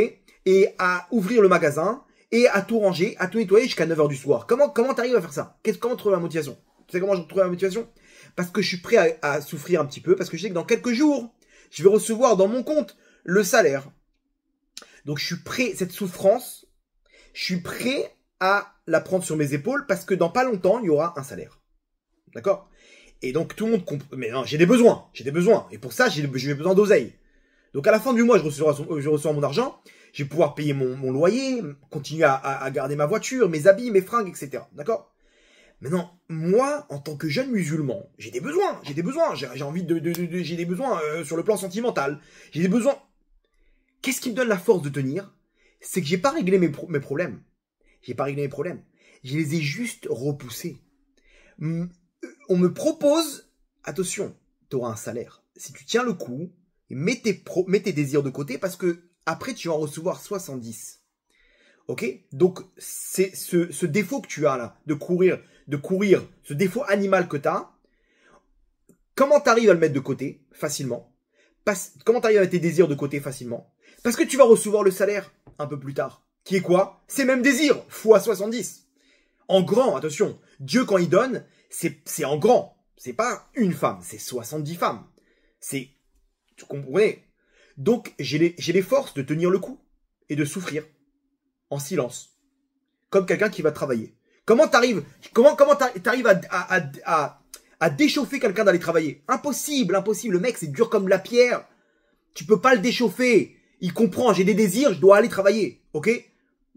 et à ouvrir le magasin, et à tout ranger, à tout nettoyer jusqu'à 9 h du soir? Comment t'arrives à faire ça? Comment trouver la motivation? Tu sais comment je trouve la motivation? Parce que je suis prêt à souffrir un petit peu, parce que je sais que dans quelques jours, je vais recevoir dans mon compte le salaire. Donc je suis prêt, cette souffrance, je suis prêt à la prendre sur mes épaules parce que dans pas longtemps, il y aura un salaire. D'accord? Et donc tout le monde comprend. Mais non, j'ai des besoins. Et pour ça, j'ai besoin d'oseille. Donc à la fin du mois, je reçois mon argent. Je vais pouvoir payer mon loyer, continuer à garder ma voiture, mes habits, mes fringues, etc. D'accord? Maintenant, moi, en tant que jeune musulman, j'ai des besoins. J'ai envie j'ai des besoins sur le plan sentimental. J'ai des besoins. Qu'est-ce qui me donne la force de tenir? C'est que j'ai pas réglé mes problèmes. Je les ai juste repoussés. On me propose, attention, tu auras un salaire. Si tu tiens le coup, mets tes désirs de côté parce que après tu vas en recevoir 70. Ok? Donc, c'est ce défaut que tu as là, de courir, ce défaut animal que tu as, comment tu arrives à le mettre de côté facilement? Comment tu arrives à mettre tes désirs de côté facilement? Parce que tu vas recevoir le salaire un peu plus tard. Qui est quoi? Ces mêmes désirs, fois 70. En grand, attention. Dieu, quand il donne, c'est en grand. C'est pas une femme, c'est 70 femmes. Tu comprenez? Donc, j'ai les forces de tenir le coup et de souffrir en silence. Comme quelqu'un qui va travailler. Comment t'arrives à déchauffer quelqu'un d'aller travailler? Impossible. Le mec, c'est dur comme la pierre. Tu peux pas le déchauffer. Il comprend, j'ai des désirs, je dois aller travailler. Ok?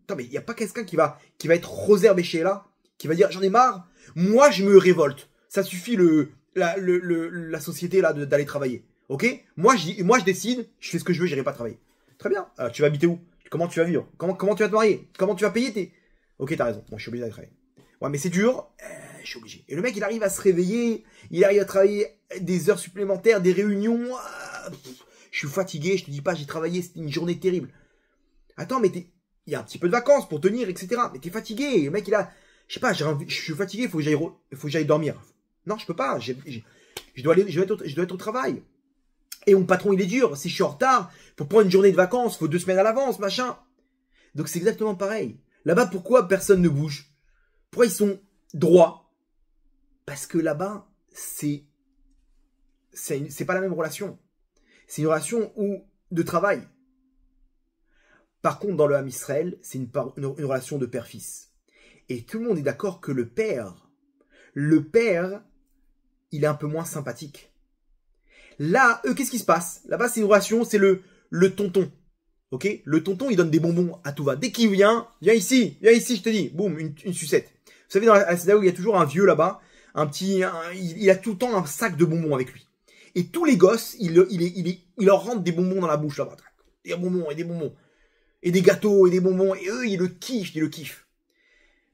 Attends, mais il n'y a pas quelqu'un qui va être Roser Béché là, qui va dire j'en ai marre, moi je me révolte. Ça suffit la société là d'aller travailler. Ok? Moi je décide, je fais ce que je veux, j'irai pas travailler. Très bien. Alors, tu vas habiter où? Comment tu vas vivre? Comment tu vas te marier? Comment tu vas payer tes... Ok, t'as raison. Moi je suis obligé d'aller travailler. Ouais, mais c'est dur. Je suis obligé. Et le mec il arrive à se réveiller, il arrive à travailler des heures supplémentaires, des réunions. Je suis fatigué, je te dis pas, j'ai travaillé, c'était une journée terrible. Attends, mais il y a un petit peu de vacances pour tenir, etc. Mais t'es fatigué. Le mec, il a, je sais pas, je suis fatigué, il faut que j'aille dormir. Non, je peux pas. Je dois être au travail. Et mon patron, il est dur. Si je suis en retard, pour prendre une journée de vacances, faut 2 semaines à l'avance, machin. Donc c'est exactement pareil. Là-bas, pourquoi personne ne bouge? Pourquoi ils sont droits? Parce que là-bas, c'est pas la même relation. C'est une relation de travail. Par contre, dans le Ham Israël, c'est une relation de père-fils. Et tout le monde est d'accord que le père, il est un peu moins sympathique. Là, qu'est-ce qui se passe? Là-bas, c'est une relation, c'est le tonton. Ok? Le tonton, il donne des bonbons à tout va. Dès qu'il viens ici, je te dis, boum, une sucette. Vous savez, dans la synagogue, il y a toujours un vieux là-bas, il a tout le temps un sac de bonbons avec lui. Et tous les gosses, il leur rentre des bonbons dans la bouche là-bas. Des bonbons et des bonbons. Et des gâteaux et des bonbons. Et eux, ils le kiffent.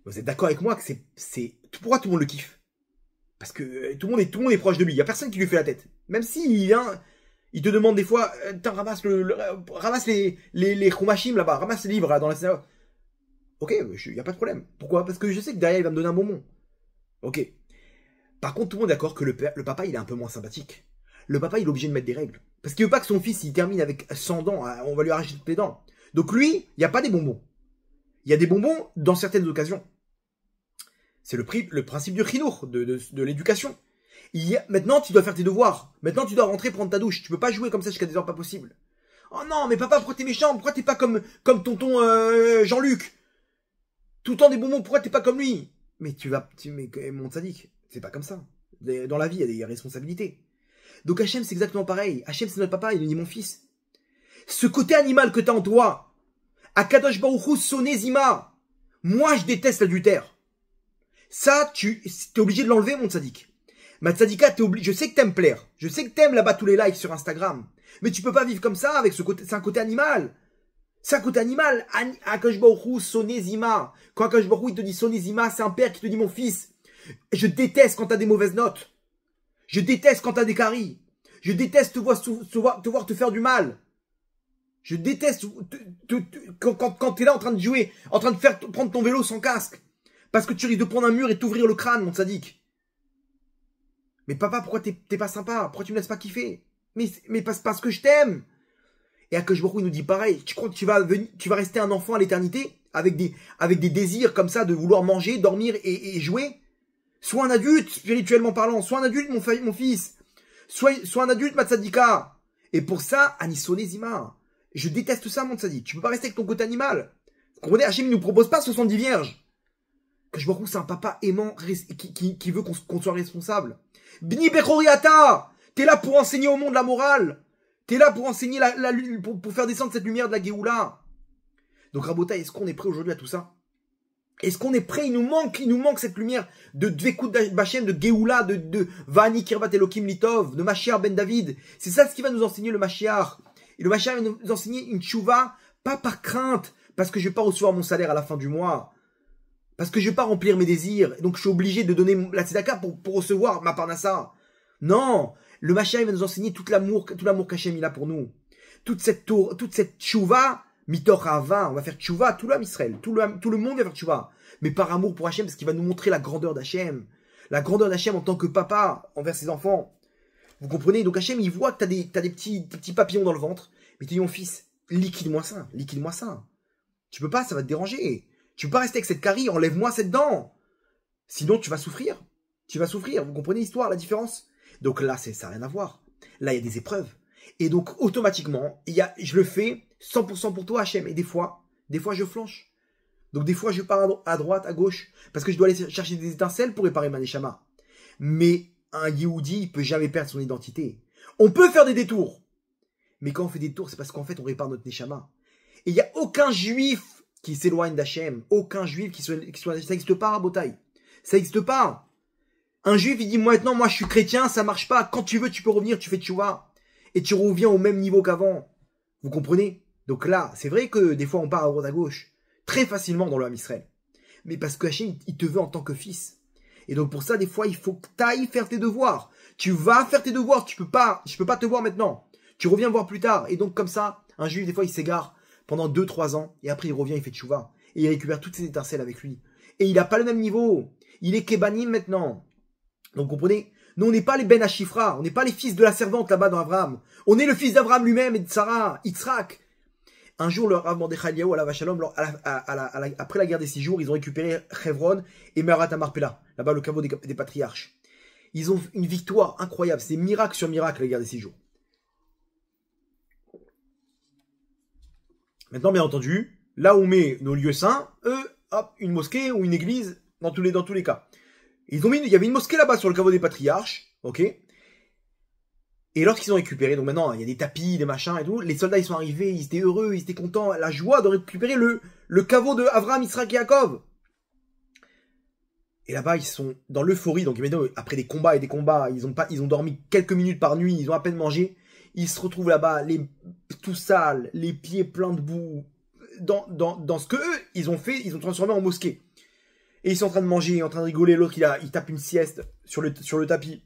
Vous êtes d'accord avec moi que pourquoi tout le monde le kiffe? Parce que tout le monde est proche de lui. Il n'y a personne qui lui fait la tête. Même s'il vient, il te demande des fois, ramasse les chumashim là-bas, ramasse les livres là, dans la synagogue. Ok, il n'y a pas de problème. Pourquoi? Parce que je sais que derrière, il va me donner un bonbon. Ok. Par contre, tout le monde est d'accord que le papa, il est un peu moins sympathique. Le papa, il est obligé de mettre des règles. Parce qu'il veut pas que son fils, il termine avec 100 dents. On va lui arracher toutes les dents. Donc lui, il n'y a pas des bonbons. Il y a des bonbons dans certaines occasions. C'est le principe du chinour, de l'éducation. Maintenant, tu dois faire tes devoirs. Maintenant, tu dois rentrer prendre ta douche. Tu peux pas jouer comme ça jusqu'à des heures pas possible. Oh non, mais papa, pourquoi t'es méchant? Pourquoi t'es pas comme tonton Jean-Luc? Tout le temps des bonbons, pourquoi t'es pas comme lui? Mais mais mon sadique, c'est pas comme ça. Dans la vie, il y a des responsabilités. Donc Hachem, c'est exactement pareil. Hachem, c'est notre papa, il nous dit mon fils. Ce côté animal que t'as en toi, Akadosh Baruch Hu Sonezima, moi je déteste l'adultère. Ça, t'es obligé de l'enlever, mon tzaddik. Ma tzadika, je sais que t'aimes plaire. Je sais que t'aimes là-bas tous les likes sur Instagram. Mais tu peux pas vivre comme ça avec ce côté, c'est un côté animal. C'est un côté animal. Akadosh Baruch Hu Sonezima. Quand Akadosh Baruch Hu, il te dit Sonezima, c'est un père qui te dit mon fils. Je déteste quand t'as des mauvaises notes. Je déteste quand t'as des caries. Je déteste te voir te faire du mal. Je déteste quand t'es là en train de jouer, en train de prendre ton vélo sans casque. Parce que tu risques de prendre un mur et t'ouvrir le crâne, mon sadique. Mais papa, pourquoi t'es pas sympa? Pourquoi tu me laisses pas kiffer? Mais parce que je t'aime. Et Akadosh Baruch Hu, il nous dit pareil. Tu crois que tu vas rester un enfant à l'éternité avec des désirs comme ça de vouloir manger, dormir et jouer? Sois un adulte, spirituellement parlant. Sois un adulte, mon fils. Sois un adulte, ma tzadika. Et pour ça, Anisonezima. Je déteste ça, mon tzadik. Tu peux pas rester avec ton côté animal. Vous comprenez? Hachem ne nous propose pas 70 vierges. Que je vois c'est un papa aimant qui veut qu'on soit responsable. Bni Bechoriata. T'es là pour enseigner au monde la morale. T'es là pour enseigner pour faire descendre cette lumière de la Géoula. Donc, Rabotai, est-ce qu'on est prêt aujourd'hui à tout ça? Est-ce qu'on est prêt? Il nous manque cette lumière de Dvekut Bachem, de Géoula, de Vani Kirvat Elokim Litov, de Mashiach Ben David. C'est ça ce qui va nous enseigner le Mashiach. Et le Mashiach va nous enseigner une tchouva, pas par crainte, parce que je vais pas recevoir mon salaire à la fin du mois. Parce que je vais pas remplir mes désirs. Et donc je suis obligé de donner la tzedaka pour recevoir ma parnassa. Non! Le Mashiach va nous enseigner tout l'amour qu'Hachem il a pour nous. Toute cette tchouva, mitor hava, on va faire tchouva, tout l'homme Israël, tout le monde va faire tchouva. Mais par amour pour Hachem, parce qu'il va nous montrer la grandeur d'Hachem. La grandeur d'Hachem en tant que papa envers ses enfants. Vous comprenez? Donc Hachem, il voit que t'as des petits papillons dans le ventre. Mais il te dit, mon fils, liquide-moi ça. Tu peux pas, ça va te déranger. Tu peux pas rester avec cette carie, enlève-moi cette dent. Sinon, tu vas souffrir. Vous comprenez l'histoire, la différence? Donc là, ça n'a rien à voir. Là, il y a des épreuves. Et donc, automatiquement, je le fais 100% pour toi, Hachem. Et des fois, je flanche. Donc des fois, je pars à droite, à gauche. Parce que je dois aller chercher des étincelles pour réparer ma neshama. Mais un Yehudi, il peut jamais perdre son identité. On peut faire des détours. Mais quand on fait des détours, c'est parce qu'en fait, on répare notre neshama. Et il n'y a aucun juif qui s'éloigne d'Hachem. Aucun juif qui soit... Ça n'existe pas, Rabotai. Ça n'existe pas. Un juif, il dit, maintenant, moi, je suis chrétien, ça marche pas. Quand tu veux, tu peux revenir, tu fais tchouva. Et tu reviens au même niveau qu'avant. Vous comprenez? Donc là, c'est vrai que des fois, on part à droite, à gauche. Très facilement dans le Ham Israël. Mais parce que Hachem, il te veut en tant que fils. Et donc pour ça, des fois, il faut que tu ailles faire tes devoirs. Tu vas faire tes devoirs, je peux pas te voir maintenant. Tu reviens voir plus tard. Et donc comme ça, un juif, des fois, il s'égare pendant 2-3 ans. Et après, il revient, il fait tchouva. Et il récupère toutes ses étincelles avec lui. Et il n'a pas le même niveau. Il est Kebanim maintenant. Donc comprenez, nous, on n'est pas les Ben Hashifra. On n'est pas les fils de la servante là-bas dans Abraham. On est le fils d'Abraham lui-même et de Sarah, Yitzhak. Un jour, le Rav Mordechai Eliyahu, à la Vachalom, après la guerre des 6 jours, ils ont récupéré Hebron et Meharat Amarpela, là-bas le caveau des patriarches. Ils ont une victoire incroyable, c'est miracle sur miracle la guerre des 6 jours. Maintenant, bien entendu, là où on met nos lieux saints, hop, une mosquée ou une église, dans tous les cas. Il y avait une mosquée là-bas sur le caveau des patriarches, ok. Et lorsqu'ils ont récupéré, donc maintenant, il y a des tapis, des machins et tout, les soldats, ils sont arrivés, ils étaient heureux, ils étaient contents, la joie de récupérer le caveau de Avraham, Yitzhak et Yaakov. Et là-bas, ils sont dans l'euphorie, donc après des combats, ils ont dormi quelques minutes par nuit, ils ont à peine mangé, ils se retrouvent là-bas, tout sales, les pieds pleins de boue, dans ce que eux, ils ont fait, ils ont transformé en mosquée. Et ils sont en train de manger, en train de rigoler, l'autre, il tape une sieste sur le tapis.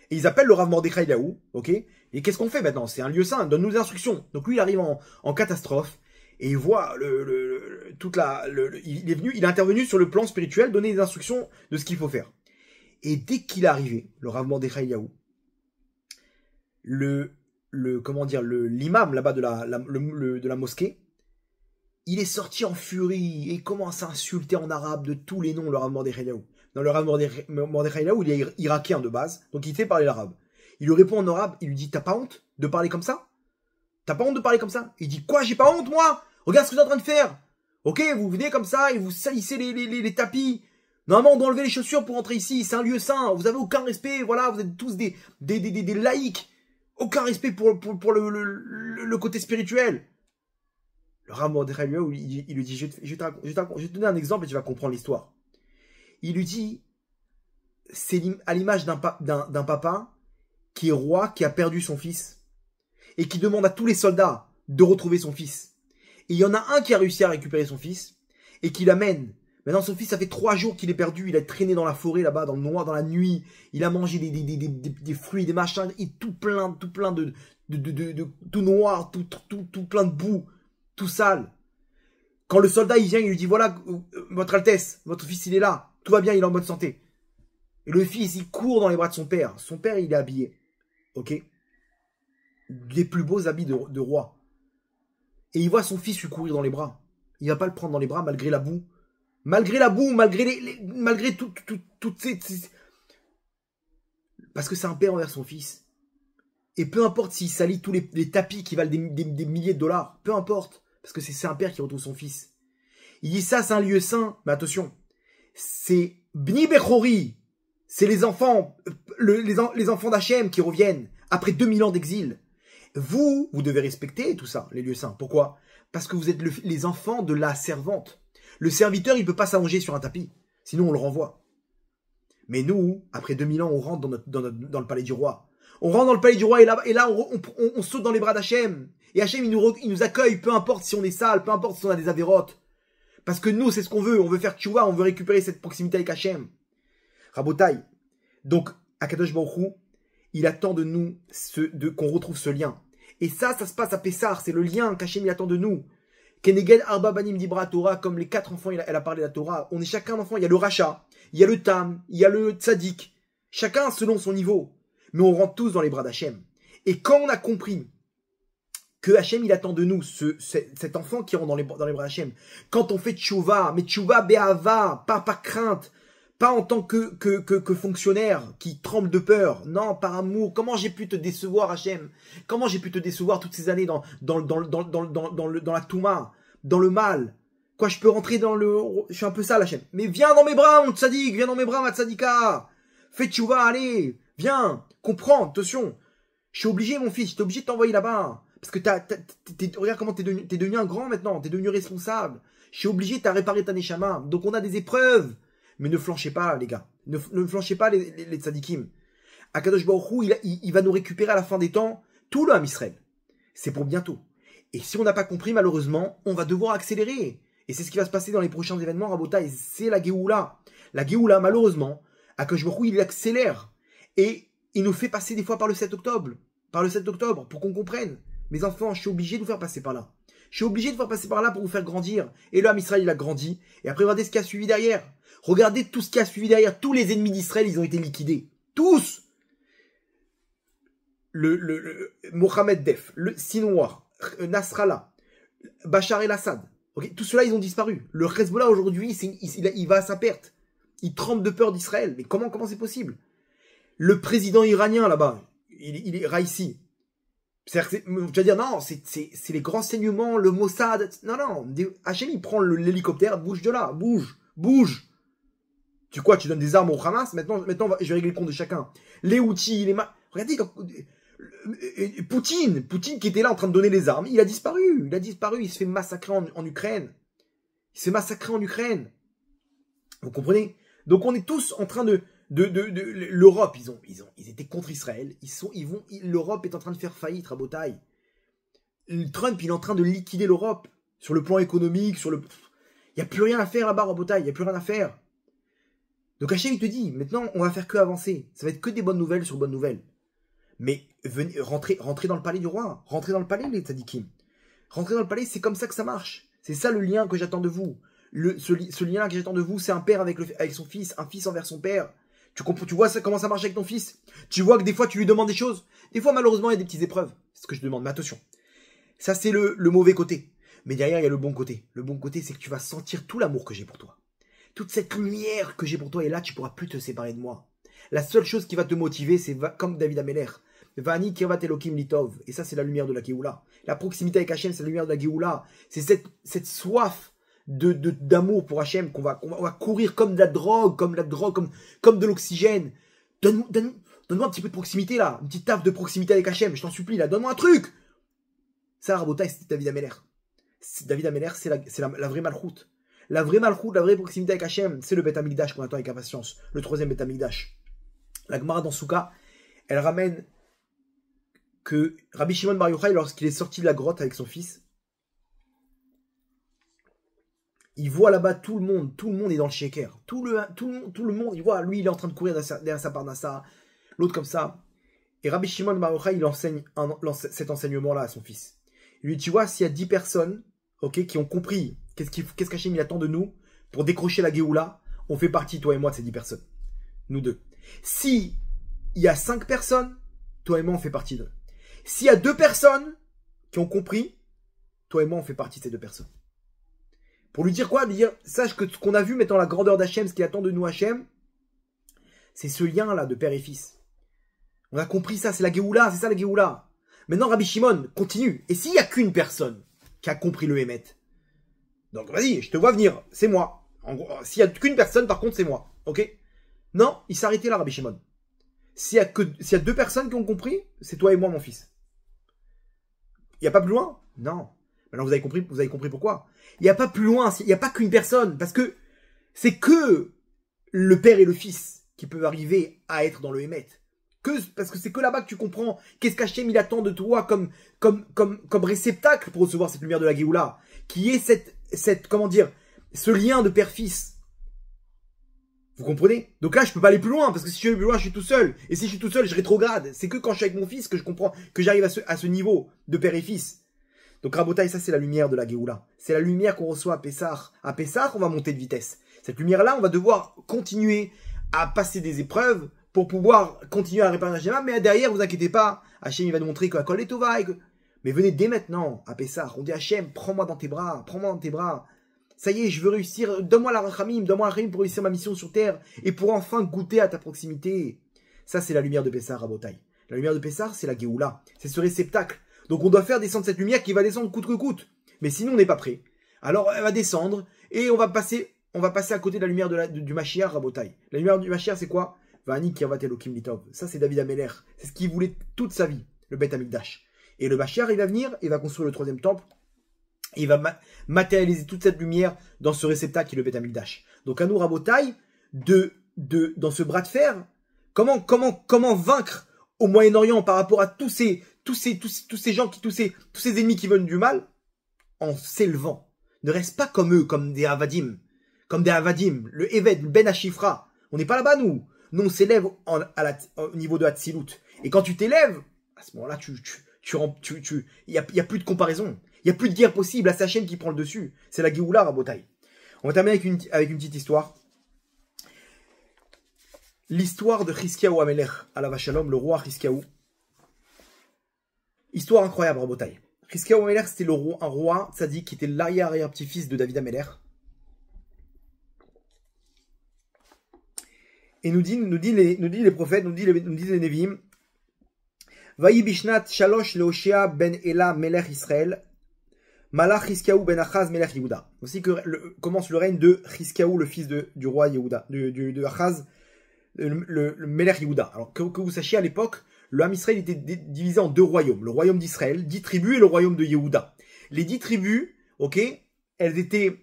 Et ils appellent le Rav Mordechai Eliyahu, ok? Et qu'est-ce qu'on fait maintenant? C'est un lieu saint, donne-nous des instructions. Donc lui, il arrive en catastrophe, et il voit il est venu, il est intervenu sur le plan spirituel, donner des instructions de ce qu'il faut faire. Et dès qu'il est arrivé, le Rav Mordechai Eliyahu, l'imam là-bas de la mosquée, il est sorti en furie et il commence à insulter en arabe de tous les noms le Rav Mordechai Eliaou. Dans le Rav Mordechai Eliaou, il est irakien de base, donc il sait parler l'arabe. Il lui répond en arabe, il lui dit, t'as pas honte de parler comme ça? T'as pas honte de parler comme ça? Il dit, quoi, j'ai pas honte, moi? Regarde ce que t'es en train de faire. Ok, vous venez comme ça et vous salissez les tapis. Normalement, on doit enlever les chaussures pour entrer ici. C'est un lieu saint. Vous avez aucun respect. Voilà, vous êtes tous des laïcs. Aucun respect pour le côté spirituel. Le Rav Mordechai Eliaou, il lui dit, je vais te donner un exemple et tu vas comprendre l'histoire. Il lui dit, c'est à l'image d'un papa qui est roi, qui a perdu son fils et qui demande à tous les soldats de retrouver son fils. Et il y en a un qui a réussi à récupérer son fils et qui l'amène. Maintenant, son fils, ça fait 3 jours qu'il est perdu. Il a traîné dans la forêt, là-bas, dans le noir, dans la nuit. Il a mangé des fruits, des machins, et tout plein de tout noir, tout plein de boue, tout sale. Quand le soldat, il vient, il lui dit, voilà, votre Altesse, votre fils, il est là. Tout va bien, il est en bonne santé. Et le fils, il court dans les bras de son père. Son père, il est habillé. Ok? Des plus beaux habits de roi. Et il voit son fils lui courir dans les bras. Il va pas le prendre dans les bras malgré la boue. Malgré la boue, malgré toutes ces... Parce que c'est un père envers son fils. Et peu importe s'il salit tous les tapis qui valent des milliers de dollars. Peu importe. Parce que c'est un père qui retrouve son fils. Il dit ça, c'est un lieu saint. Mais attention. C'est Bni Bechori. C'est les enfants, les enfants d'Hachem qui reviennent après 2000 ans d'exil. Vous devez respecter tout ça, les lieux saints. Pourquoi? Parce que vous êtes les enfants de la servante. Le serviteur, il ne peut pas s'allonger sur un tapis. Sinon, on le renvoie. Mais nous, après 2000 ans, on rentre dans le palais du roi. On rentre dans le palais du roi et là on saute dans les bras d'Hachem. Et Hachem, il nous accueille, peu importe si on est sale, peu importe si on a des avérotes. Parce que nous, c'est ce qu'on veut. On veut faire tchouva, on veut récupérer cette proximité avec Hachem. Rabotai. Donc, Akadosh Baruch Hu, il attend de nous qu'on retrouve ce lien. Et ça se passe à Pessah, c'est le lien qu'Hachem il attend de nous. Keneged Arba Banim Dibra Torah, comme les 4 enfants, elle a parlé de la Torah. On est chacun d'enfant, il y a le Racha, il y a le Tam, il y a le Tzadik. Chacun selon son niveau. Mais on rentre tous dans les bras d'Hachem. Et quand on a compris que Hachem il attend de nous cet enfant qui rentre dans les bras d'Hachem, quand on fait tchouva, mais tchouva be'ava, pas crainte, pas en tant que fonctionnaire qui tremble de peur. Non, par amour. Comment j'ai pu te décevoir, Hachem? Comment j'ai pu te décevoir toutes ces années dans la touma, dans le mal? Quoi, je peux rentrer je suis un peu sale, Hachem. Mais viens dans mes bras, mon tzadik. Viens dans mes bras, ma tzadika. Fais tchouva, allez. Viens. Comprends, attention. Je suis obligé, mon fils. Je suis obligé de t'envoyer là-bas. Parce que regarde comment t'es devenu un grand maintenant. T'es devenu responsable. Je suis obligé, t'as réparé ta neshama. Donc on a des épreuves. Mais ne flanchez pas, les gars. Ne flanchez pas les tzadikim. Akadosh Baruch Hu, il va nous récupérer à la fin des temps tout le Ham Israël. C'est pour bientôt. Et si on n'a pas compris, malheureusement, on va devoir accélérer. Et c'est ce qui va se passer dans les prochains événements, Rabotai. C'est la Géoula. La Géoula, malheureusement, Akadosh Baruch Hu, il accélère. Et il nous fait passer des fois par le 7 octobre. Par le 7 octobre, pour qu'on comprenne. Mes enfants, je suis obligé de vous faire passer par là. Je suis obligé de vous faire passer par là pour vous faire grandir. Et le Ham Israël, il a grandi. Et après, regardez ce qui a suivi derrière. Regardez tout ce qui a suivi derrière. Tous les ennemis d'Israël, ils ont été liquidés. Tous. Mohamed Def, le Sinwar, Nasrallah, Bachar el-Assad. Okay, tout cela, ils ont disparu. Le Hezbollah, aujourd'hui, il va à sa perte. Il tremble de peur d'Israël. Mais comment c'est possible? Le président iranien, là-bas, il est Raisi. Tu vas dire, non, c'est les grands saignements, le Mossad. Non. Hachem, il prend l'hélicoptère, bouge de là, bouge. Tu quoi, tu donnes des armes au Hamas? Maintenant, je vais régler le compte de chacun. Les outils, regardez, Poutine qui était là en train de donner les armes, il a disparu, il se fait massacrer en Ukraine. Vous comprenez? Donc on est tous en train de l'Europe, ils étaient contre Israël, l'Europe est en train de faire faillite, Rabotai. Trump, il est en train de liquider l'Europe sur le plan économique, il n'y a plus rien à faire là-bas, Rabotai, il n'y a plus rien à faire. Donc Hachem, il te dit, maintenant, on va faire que avancer. Ça va être que des bonnes nouvelles sur bonnes nouvelles. Mais venez, rentrez dans le palais du roi. Rentrez dans le palais, les tzadikim. Rentrez dans le palais, c'est comme ça que ça marche. C'est ça le lien que j'attends de vous. Ce lien que j'attends de vous, c'est un père avec son fils, un fils envers son père. Tu vois comment ça marche avec ton fils? Tu vois que des fois, tu lui demandes des choses. Des fois, malheureusement, il y a des petites épreuves. C'est ce que je demande. Mais attention. Ça, c'est le mauvais côté. Mais derrière, il y a le bon côté. Le bon côté, c'est que tu vas sentir tout l'amour que j'ai pour toi. Toute cette lumière que j'ai pour toi, et là, tu pourras plus te séparer de moi. La seule chose qui va te motiver, c'est comme David Ameller. Vani Kirvat Elokim Litov. Et ça, c'est la lumière de la Géoula. La proximité avec Hachem, c'est la lumière de la Géoula. C'est cette soif d'amour pour Hachem qu'on va courir comme de la drogue, comme de l'oxygène. Donne-moi un petit peu de proximité là. Une petite taf de proximité avec Hachem. Je t'en supplie là. Donne-moi un truc. Ça, Rabotai, c'était David Ameller. David Ameller, c'est la vraie malchoute. La vraie malchoute, la vraie proximité avec Hachem, c'est le Beth Amikdash qu'on attend avec impatience. Le troisième Beth Amikdash. La Gemara dans Souka, elle ramène que Rabbi Shimon Bar Yochai, lorsqu'il est sorti de la grotte avec son fils, il voit là-bas tout le monde est dans le shaker. Tout le monde, il voit, lui, il est en train de courir derrière sa parnassa, l'autre comme ça. Et Rabbi Shimon Bar Yochai, il enseigne cet enseignement-là à son fils. Il lui dit, tu vois, s'il y a 10 personnes, ok, qui ont compris qu'est-ce qu'Hachem il attend de nous pour décrocher la Géoula, on fait partie, toi et moi, de ces 10 personnes. Nous deux. Si il y a 5 personnes, toi et moi, on fait partie d'eux. S'il y a 2 personnes qui ont compris, toi et moi, on fait partie de ces 2 personnes. Pour lui dire quoi? Lui dire, sache que ce qu'on a vu mettant la grandeur d'Hachem, ce qu'il attend de nous Hachem, c'est ce lien-là de père et fils. On a compris ça, c'est la Géoula, c'est ça la Géoula. Maintenant, Rabbi Shimon continue. Et s'il n'y a qu'une personne qui a compris le Hémet, donc vas-y, je te vois venir, c'est moi. En gros, s'il n'y a qu'une personne, par contre, c'est moi. Ok? Non, il s'est arrêté là, Rabbi Shimon. S'il y a 2 personnes qui ont compris, c'est toi et moi, mon fils. Il n'y a pas plus loin? Non. Maintenant, vous avez compris pourquoi. Il n'y a pas plus loin, il n'y a pas qu'une personne, parce que c'est que le père et le fils qui peuvent arriver à être dans le Hémet. Parce que c'est que là-bas que tu comprends qu'est-ce qu'Hachem il attend de toi comme réceptacle pour recevoir cette lumière de la Géoula, qui est comment dire, ce lien de père-fils. Vous comprenez? Donc là, je peux pas aller plus loin, parce que si je vais plus loin, je suis tout seul. Et si je suis tout seul, je rétrograde. C'est que quand je suis avec mon fils que je comprends, que j'arrive à ce niveau de père et fils. Donc Rabotai, ça c'est la lumière de la Géoula. C'est la lumière qu'on reçoit à Pessah. À Pessah, on va monter de vitesse. Cette lumière-là, on va devoir continuer à passer des épreuves pour pouvoir continuer à réparer Hachem. Mais derrière, vous inquiétez pas, Hachem il va nous montrer que la colle est au vague. Mais venez dès maintenant à Pessah. On dit Hachem, prends-moi dans tes bras, prends-moi dans tes bras. Ça y est, je veux réussir. Donne-moi la rachamim pour réussir ma mission sur terre et pour enfin goûter à ta proximité. Ça, c'est la lumière de Pessah, Rabotai. La lumière de Pessah, c'est la Géoula. C'est ce réceptacle. Donc on doit faire descendre cette lumière qui va descendre coûte que coûte. Mais sinon, on n'est pas prêt. Alors, elle va descendre et on va passer à côté de la lumière du Mashiach, Rabotai. La lumière du Mashiach, c'est quoi? Vani Kirvat Elokim Litov. Ça, c'est David Ameller. C'est ce qu'il voulait toute sa vie, le Beth Amikdash. Et le Mashiach, il va venir, il va construire le 3e temple. Et il va matérialiser toute cette lumière dans ce réceptacle qui est le Beth Amikdash. Donc à nous, Rabotai, dans ce bras de fer, comment vaincre au Moyen-Orient par rapport à tous ces gens, tous ces ennemis qui veulent du mal, en s'élevant. Ne reste pas comme eux, comme des Avadim, le Eved, le Ben Hashifra. On n'est pas là-bas, nous. Nous, on s'élève au niveau de Hatzilut. Et quand tu t'élèves, à ce moment-là, il y a plus de comparaison. Il n'y a plus de guerre possible. C'est Hachem qui prend le dessus. C'est la Géoula, Rabotai. On va terminer avec une petite histoire. L'histoire de Chizkiyahu Amelech, Alav Shalom, le roi Chizkiyahu. Histoire incroyable, Rabotai. Chizkiyahu Amelech, c'était un roi tzaddik qui était l'arrière-petit-fils de David Amelech. Et nous dit les prophètes, nous disent les Nevi'im, Vayi bishnat shalosh leoshia ben Ela melech Israël, malach Chizkiyahu ben Achaz melech Yehuda. Aussi commence le règne de Chizkiyahu, le fils du roi Yehuda, de Achaz, le melech Yehuda. Alors que vous sachiez, à l'époque, le Ham Israël était divisé en 2 royaumes. Le royaume d'Israël, 10 tribus, et le royaume de Yehuda. Les 10 tribus, ok, elles étaient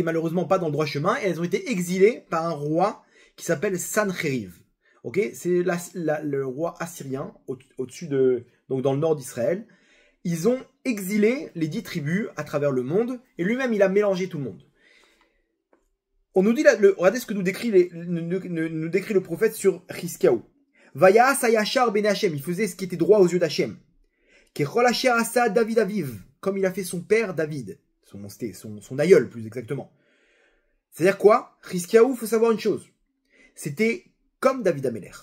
malheureusement pas dans le droit chemin, et elles ont été exilées par un roi qui s'appelle Sancheriv. Ok, c'est le roi assyrien au-dessus donc dans le nord d'Israël. Ils ont exilé les 10 tribus à travers le monde, et lui-même il a mélangé tout le monde. On nous dit regardez ce que nous décrit le prophète sur Chizkiyahu. Vaya sayachar ben Hachem, il faisait ce qui était droit aux yeux d'Hachem. Kechol asher asa David Aviv, comme il a fait son père David, son aïeul plus exactement. C'est-à-dire quoi? Chizkiyahu, il faut savoir une chose. C'était comme David Amelech.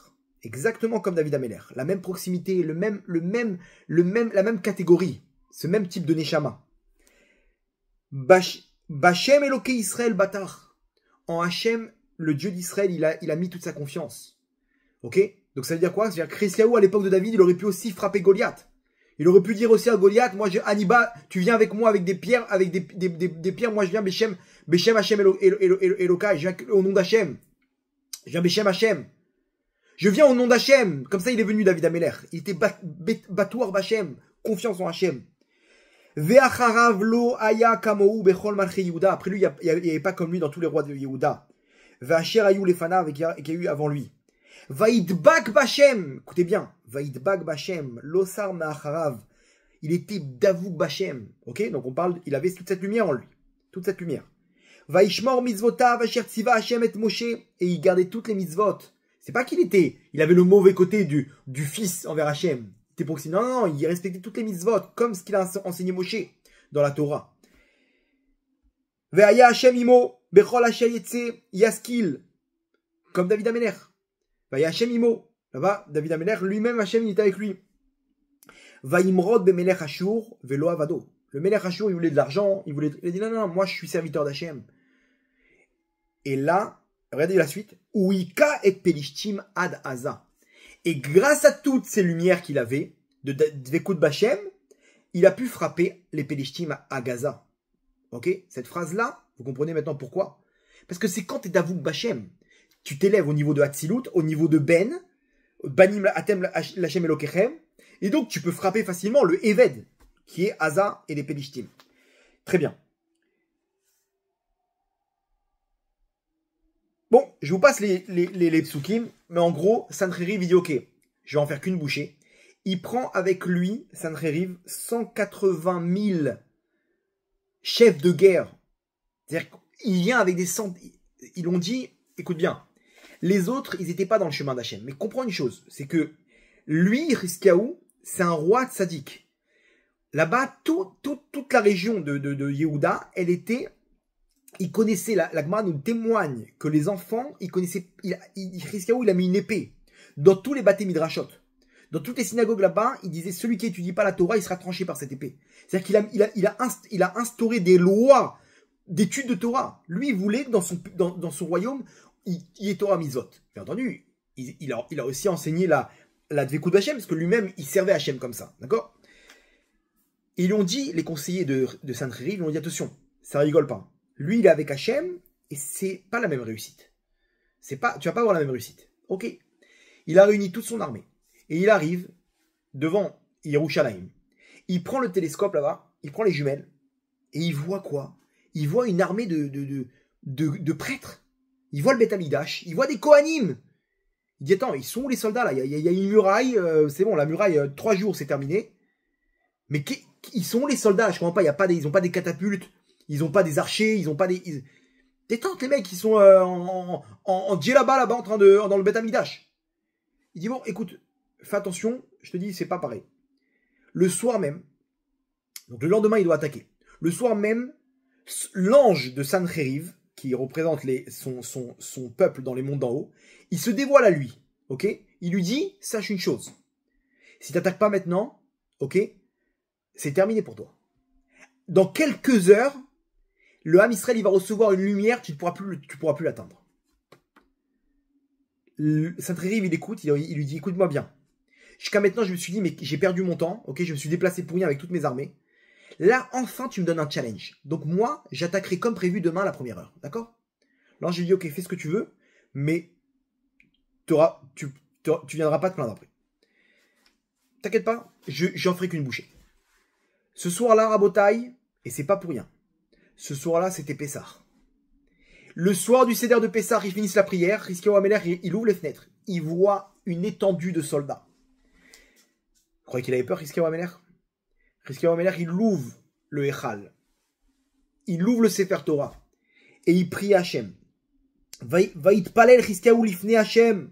Exactement comme David Amelech. La même proximité, la même catégorie. Ce même type de Neshama. Bachem Eloké Israël Batar. En Hachem, le Dieu d'Israël, il a mis toute sa confiance. Ok? Donc ça veut dire quoi? C'est-à-dire que Chrésiaou, à l'époque de David, il aurait pu aussi frapper Goliath. Il aurait pu dire aussi à Goliath, moi, Hannibal, tu viens avec moi avec des pierres, moi je viens Bechem Hachem Elokai, je viens au nom d'Hachem. Je viens Bechem Hachem. Je viens au nom d'Hachem. Comme ça, il est venu David Ameler. Il était Batouar Bachem, confiance en Hachem. Ve'acharav lo aya kamou bechol malchei Yehuda. Après lui, il n'y avait pas comme lui dans tous les rois de Yehuda. Ve'asher ayu lefanav, et qu'il y a eu avant lui. Vaïdbak Bachem, écoutez bien, Vaïdbak Bachem, Losar Ma'acharav, il était Davouk Bachem, ok? Donc on parle, il avait toute cette lumière en lui, toute cette lumière. Vaishmor mitzvotav asher tziva Hachem et Moshe, et il gardait toutes les mitzvot. C'est pas il avait le mauvais côté du fils envers Hachem. C'était pour que non, il respectait toutes les mitzvot, comme ce qu'il a enseigné Moshe dans la Torah. Ve'aya Hachem imo, bechol asher yetze yaskil, comme David Ameler. Va Hachem imo. Là-bas, David Ameler, lui-même, Hachem, il était avec lui. Va Imrod be Melech Ashur velo avado. Le Melech Ashur, il voulait de l'argent, il a dit non, moi je suis serviteur d'Hachem. Et là, regardez la suite. Uika et Pelishtim ad Aza. Et grâce à toutes ces lumières qu'il avait, de Dvekut Bachem, il a pu frapper les Pelishtim à Gaza. Ok? Cette phrase-là, vous comprenez maintenant pourquoi? Parce que c'est quand tu es Davouk Bachem. Tu t'élèves au niveau de Hatzilut, au niveau de Banim Atem Lachem Elokechem, et donc tu peux frapper facilement le Eved, qui est Asa et les Pelishtim. Très bien. Bon, je vous passe les psukim, mais en gros, Sancheriv, il dit ok, je vais en faire qu'une bouchée. Il prend avec lui, Sancheriv, 180 000 chefs de guerre. C'est-à-dire qu'il vient avec des centaines. Ils l'ont dit, écoute bien. Les autres, ils n'étaient pas dans le chemin d'Hachem. Mais comprends une chose, c'est que lui, Hiskiaou, c'est un roi tzaddik. Là-bas, toute la région de Yehuda, il connaissait, la Gemara nous témoigne que les enfants, ils connaissaient, Hiskiaou, il a mis une épée dans tous les bâtés midrashot. Dans toutes les synagogues là-bas, il disait, celui qui étudie pas la Torah, il sera tranché par cette épée. C'est-à-dire qu'il a instauré des lois d'études de Torah. Lui, il voulait que dans son royaume, il est Torah Mitzvot. Bien entendu, il a aussi enseigné la Dvekut Hachem, parce que lui-même, il servait Hachem comme ça. D'accord? Ils lui ont dit, les conseillers de Sancheriv, ils lui ont dit, attention, ça rigole pas. Lui, il est avec Hachem, et c'est pas la même réussite. Tu vas pas avoir la même réussite. Ok. Il a réuni toute son armée. Et il arrive devant Yerushalayim. Il prend le télescope là-bas, il prend les jumelles, et il voit quoi? Il voit une armée de prêtres. Il voit le Beth Amikdash, il voit des Kohanim. Il dit, attends, ils sont où les soldats là? Il y a une muraille, c'est bon, la muraille, 3 jours, c'est terminé. Mais ils sont où les soldats? Je comprends pas, ils n'ont pas des catapultes, ils n'ont pas des archers, ils n'ont pas des... Détente les mecs, ils sont en djellaba là-bas, dans le Beth Amikdash. Il dit, bon, écoute, fais attention, je te dis, c'est pas pareil. Le soir même, donc le lendemain, il doit attaquer. Le soir même, l'ange de Sancheriv, qui représente son peuple dans les mondes d'en haut, il se dévoile à lui, ok? Il lui dit, sache une chose, si tu n'attaques pas maintenant, ok, c'est terminé pour toi. Dans quelques heures, le Ham Israël, il va recevoir une lumière, tu pourras plus l'atteindre. Sancheriv, il écoute, il lui dit, écoute-moi bien. Jusqu'à maintenant, je me suis dit, mais j'ai perdu mon temps, ok, je me suis déplacé pour rien avec toutes mes armées. Là, enfin, tu me donnes un challenge. Donc moi, j'attaquerai comme prévu demain à la première heure. D'accord? Là, j'ai dit, ok, fais ce que tu veux, mais tu viendras pas te plaindre après. T'inquiète pas, j'en ferai qu'une bouchée. Ce soir-là, Rabotaï, et c'est pas pour rien, ce soir-là, c'était Pessah. Le soir du Seder de Pessah, ils finissent la prière, Hiskiaou Ameler, il ouvre les fenêtres, il voit une étendue de soldats. Vous croyez qu'il avait peur, Hiskiaou Ameler? Hiskiaou Ameler, il ouvre le Echal. Il ouvre le Sefer Torah. Et il prie Hachem. Vaïtpalel Hiskiaou lifne Hachem.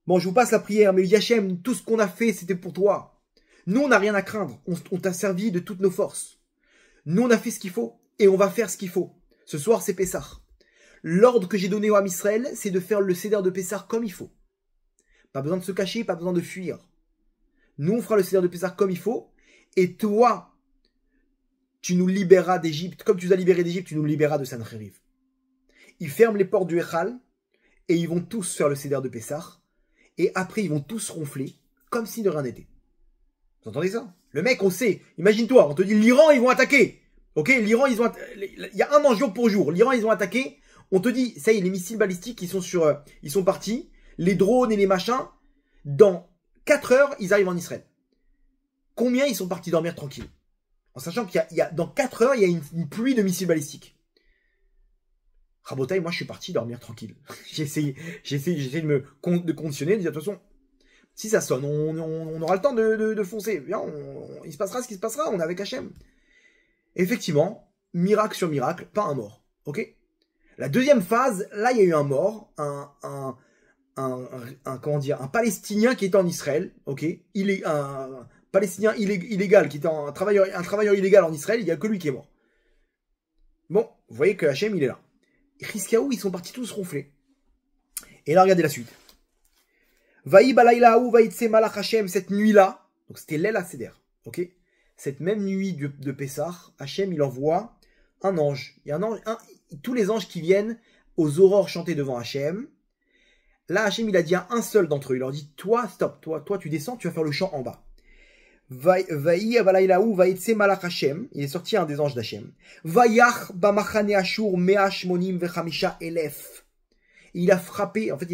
Bon, je vous passe la prière, mais il dit Hachem, tout ce qu'on a fait, c'était pour toi. Nous, on n'a rien à craindre. On t'a servi de toutes nos forces. Nous, on a fait ce qu'il faut. Et on va faire ce qu'il faut. Ce soir, c'est Pessah. L'ordre que j'ai donné au Ham Israël, c'est de faire le Seder de Pessah comme il faut. Pas besoin de se cacher, pas besoin de fuir. Nous, on fera le Seder de Pessah comme il faut. Et toi, tu nous libéreras d'Égypte. Comme tu nous as libérés d'Égypte, tu nous libéreras de Sancheriv. Ils ferment les portes du Echal et ils vont tous faire le Seder de Pessah. Et après, ils vont tous ronfler comme si de rien n'était. Vous entendez ça? Le mec, on sait. Imagine-toi, on te dit l'Iran, ils vont attaquer. Ok, l'Iran, il y a un an jour pour jour. L'Iran, ils ont attaqué. On te dit, ça y est, les missiles balistiques, ils sont partis. Les drones et les machins. Dans 4 heures, ils arrivent en Israël. Combien ils sont partis dormir tranquilles? En sachant dans 4 heures, il y a une pluie de missiles balistiques. Rabotaï, moi, je suis parti dormir tranquille. J'ai essayé de me conditionner, de dire, de toute façon, si ça sonne, on aura le temps de foncer. Bien, il se passera ce qui se passera, on est avec Hachem. Effectivement, miracle sur miracle, pas un mort. Ok? La deuxième phase, là, il y a eu un mort, comment dire, un Palestinien qui était en Israël, ok? Il est un Palestinien illégal, qui était un travailleur illégal en Israël, il n'y a que lui qui est mort. Bon, vous voyez que Hachem, il est là. Chizkiyahu, ils sont partis tous ronfler. Et là, regardez la suite. Vaï balaylahu vaïtse malach Hachem, cette nuit-là, donc c'était l'El HaSeder, ok? Cette même nuit de Pessah, Hachem, il envoie un ange. Il y a un ange, tous les anges qui viennent aux aurores chanter devant Hachem. Là, Hachem, il a dit à un seul d'entre eux, il leur dit, toi, stop, toi, tu descends, tu vas faire le chant en bas. Vaï balaylahu vaïtse malach Hachem, il est sorti un des anges d'Hachem. Vaïach bamachane Ashur me'ash monim vechamisha elef. Il a frappé, en fait,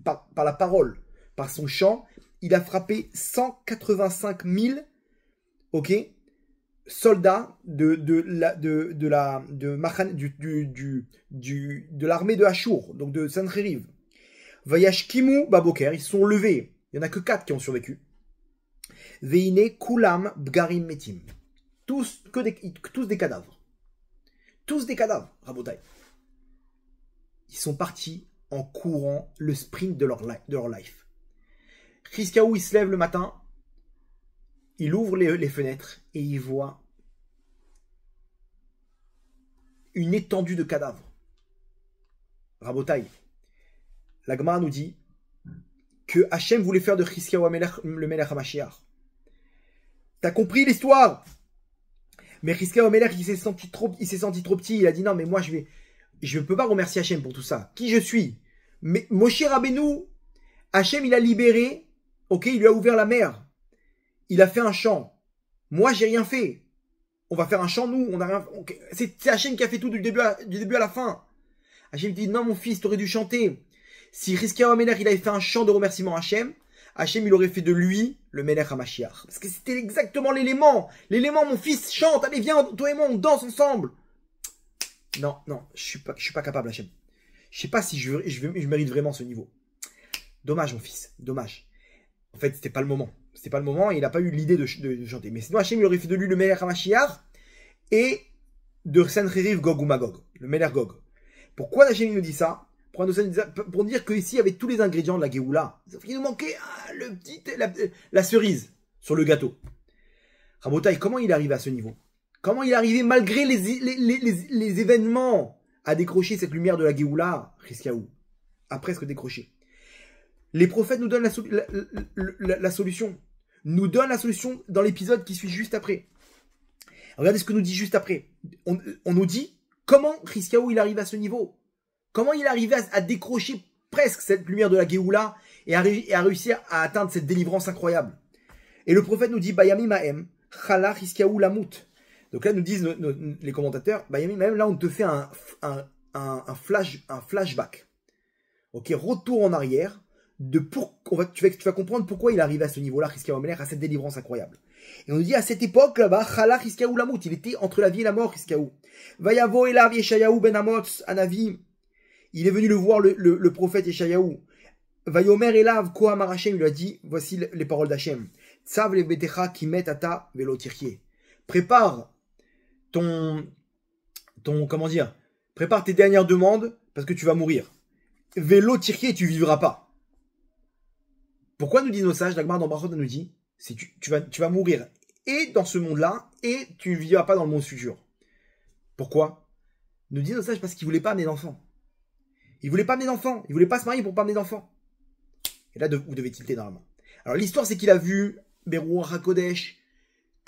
par la parole, par son chant, il a frappé 185 000, ok, soldats de l'armée de Ashur, donc de Sancheriv. Vayashkimu baboker, ils se sont levés. Il n'y en a que 4 qui ont survécu. Veine kulam bgarim metim. Tous des cadavres. Tous des cadavres, Rabotai. Ils sont partis en courant le sprint de leur life. Chizkiyahu, il se lève le matin, il ouvre les fenêtres et il voit une étendue de cadavres. Rabotai, la Gemara nous dit que Hachem voulait faire de Chizkiyahu le Melech HaMashiach. T'as compris l'histoire? Mais Chizkiyahu Melech, il s'est senti trop petit. Il a dit non, mais moi je peux pas remercier Hachem pour tout ça. Qui je suis? Mais Moshe Rabbeinu, Hachem, il a libéré, ok, il lui a ouvert la mer. Il a fait un chant. Moi, j'ai rien fait. On va faire un chant, nous, on a rien. Okay. C'est Hachem qui a fait tout du début à la fin. Hachem dit non, mon fils, t'aurais dû chanter. Si Chizkiyahu Melech, il avait fait un chant de remerciement à Hachem, Hachem, il aurait fait de lui le Melech HaMashiach. Parce que c'était exactement l'élément. L'élément, mon fils, chante. Allez, viens, toi et moi, on danse ensemble. Non, je suis pas capable, Hachem. Je sais pas si je mérite vraiment ce niveau. Dommage, mon fils, dommage. En fait, c'était pas le moment. C'était pas le moment et il n'a pas eu l'idée de chanter. Mais sinon, Hachem, il aurait fait de lui le Melech HaMashiach et de Sancheriv Gog ou Magog, le Melech Gog. Pourquoi Hachem nous dit ça? Pour dire qu'ici, il y avait tous les ingrédients de la Géoula. Sauf qu'il nous manquait la cerise sur le gâteau. Rabotai, comment il est arrivé à ce niveau? Comment il est arrivé, malgré les événements, à décrocher cette lumière de la Géoula, Chizkiyahu, a presque décroché. Les prophètes nous donnent la solution. Nous donnent la solution dans l'épisode qui suit juste après. Regardez ce que nous dit juste après. On nous dit comment Chizkiyahu il arrive à ce niveau. Comment il est arrivé à décrocher presque cette lumière de la Géoula et à réussir à atteindre cette délivrance incroyable. Et le prophète nous dit Bayami Mahem, Chala Chizkiyahu Lamut. Donc là, nous disent les commentateurs, Bayami Mahem, là on te fait un flashback. Ok, retour en arrière. Tu vas comprendre pourquoi il est arrivé à ce niveau-là, Chizkiyahu Melech, à cette délivrance incroyable. Et on nous dit à cette époque là-bas, Chala Chizkiyahu Lamut, il était entre la vie et la mort, Chizkiyahu. Vayavo Elav Yeshayahu Ben Amoz Anavi. Il est venu le voir, le prophète Yeshayahu. Vayomer Elav Kohamar Hashem, il lui a dit, voici les paroles d'Hachem. Tsav le betecha kimet ata velo tirkie. Prépare prépare tes dernières demandes parce que tu vas mourir. Velo tirkie, tu vivras pas. Pourquoi nous disent nos sages? La Gemara dans Brachot nous dit, tu vas mourir et dans ce monde-là et tu ne vivras pas dans le monde futur. Pourquoi? Nous disent nos sages parce qu'ils voulaient pas amener d'enfants. Ils voulaient pas amener d'enfants. Ils voulaient pas se marier pour pas amener d'enfants. Et là, vous devez tilter normalement. Alors l'histoire, c'est qu'il a vu Berouach HaKodesh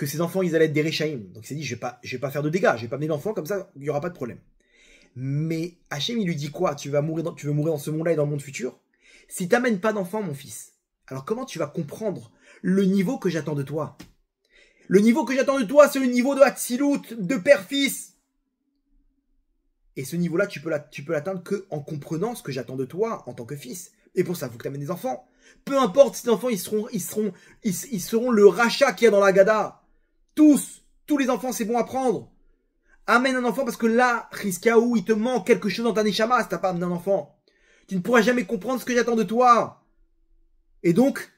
que ses enfants, ils allaient être des Réchaïm. Donc il s'est dit, je vais pas faire de dégâts, je vais pas amener d'enfants, comme ça, il n'y aura pas de problème. Mais Hachem, il lui dit quoi? Tu veux mourir dans ce monde-là et dans le monde futur? Si tu n'amènes pas d'enfants, mon fils, alors comment tu vas comprendre le niveau que j'attends de toi? Le niveau que j'attends de toi, c'est le niveau de Hatzilut, de père-fils. Et ce niveau-là, tu peux l'atteindre que en comprenant ce que j'attends de toi en tant que fils. Et pour ça, il faut que tu amènes des enfants. Peu importe si tes enfants, ils seront le rachat qu'il y a dans la Gada. Tous les enfants, c'est bon à prendre. Amène un enfant parce que là, Rizkaou, il te manque quelque chose dans ta neshama si t'as pas amené un enfant. Tu ne pourras jamais comprendre ce que j'attends de toi. Et donc,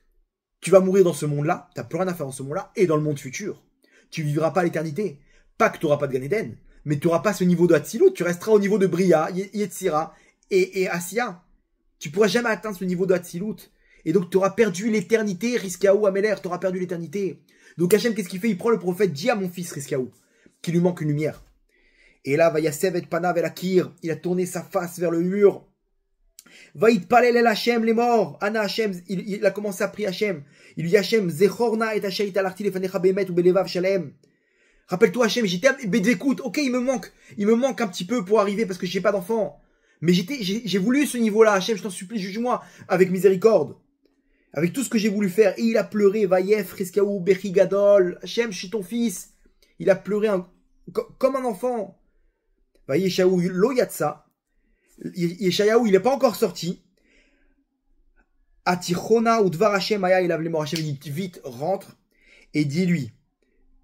tu vas mourir dans ce monde-là, tu n'as plus rien à faire dans ce monde-là, et dans le monde futur. Tu vivras pas l'éternité. Pas que tu n'auras pas de Gan Eden, mais tu n'auras pas ce niveau de Hatzilut, tu resteras au niveau de Bria, Yetzira et Asiya. Tu pourras jamais atteindre ce niveau de Hatzilut. Et donc, tu auras perdu l'éternité, Rizkaou Améler, tu auras perdu l'éternité. Donc Hachem, qu'est-ce qu'il fait? Il prend le prophète, dit à mon fils Rizkaou, qu'il lui manque une lumière. Et là, Vayasev et Panav el Akir, il a tourné sa face vers le mur. Vaïtpalel el Hachem, les morts. Anna Hachem, il a commencé à prier Hachem. Il lui dit Hachem, Zechorna et Hachem alarti lefanecha bemet ou belevav shalem. Rappelle-toi Hachem, écoute, ok, il me manque un petit peu pour arriver parce que j'ai pas d'enfant. Mais j'ai voulu ce niveau-là, Hachem, je t'en supplie, juge-moi avec miséricorde. Avec tout ce que j'ai voulu faire. Et il a pleuré, Vayef, Rizkaou, Bechi Gadol. Hachem, je suis ton fils. Il a pleuré comme un enfant. Vayeshaou, lo yatsa. Yeshayahu, il n'est pas encore sorti. Atichona ou Dvar Hashem, Aya, il a les morts. Hashem, il dit vite, rentre. Et dis-lui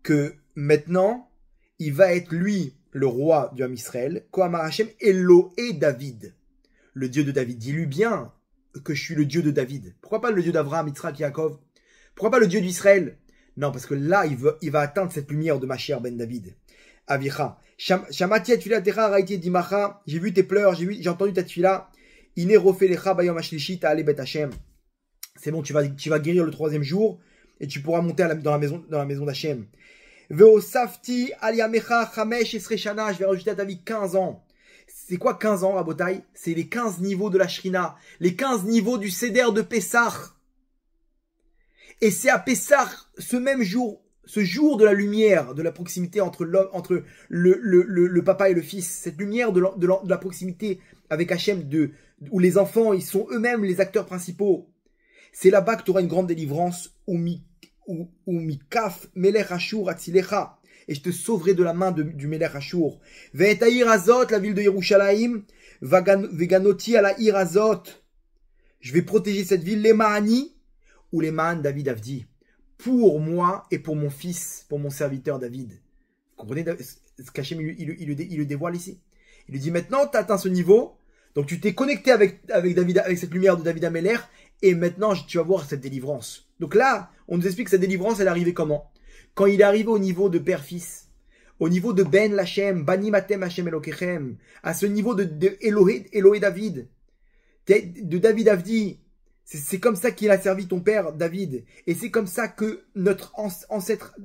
que maintenant, il va être lui, le roi du Ham Israël. Kohamar Hashem, Eloé David. Le Dieu de David. Dis-lui bien que je suis le Dieu de David. Pourquoi pas le Dieu d'Abraham, Yitzhak, Yaakov? Pourquoi pas le Dieu d'Israël? Non, parce que là, il va atteindre cette lumière de ma chère Ben David. Avicha. Shamati atfila techa raiti dimacha. J'ai vu tes pleurs, j'ai entendu ta tfila. Ine rofelecha bayom ashlishi ta'ale bet Hashem. C'est bon, tu vas guérir le 3e jour et tu pourras monter dans la maison d'Hachem. Veosafti aliamecha chamesh esre shana. Je vais rajouter à ta vie 15 ans. C'est quoi 15 ans, Rabotai? C'est les 15 niveaux de la Shrina, les 15 niveaux du Seder de Pessah. Et c'est à Pessah, ce même jour, ce jour de la lumière, de la proximité entre l'homme, entre le papa et le fils, cette lumière de la proximité avec Hachem, où les enfants, ils sont eux-mêmes les acteurs principaux. C'est là-bas que tu auras une grande délivrance, ou mikaf melech Ashur atzilecha. Et je te sauverai de la main du Melech Ashur. Ve'etaïr Azot, la ville de Yerushalayim, veganoti à la Ir Azot. Je vais protéger cette ville, les Mahani, ou les Mahan David Avdi. Pour moi et pour mon fils, pour mon serviteur David. Vous comprenez ce qu'Hachem il le dévoile ici? Il lui dit maintenant, tu as atteint ce niveau, donc tu t'es connecté avec David, avec cette lumière de David Améler, et maintenant tu vas voir cette délivrance. Donc là, on nous explique que cette délivrance, elle est arrivée comment? Quand il est arrivé au niveau de père-fils, au niveau de Ben Lachem, Bani Matem Hashem Elokechem, à ce niveau de Elohé David, de David Avdi, c'est comme ça qu'il a servi ton père David, et c'est comme ça que notre ancêtre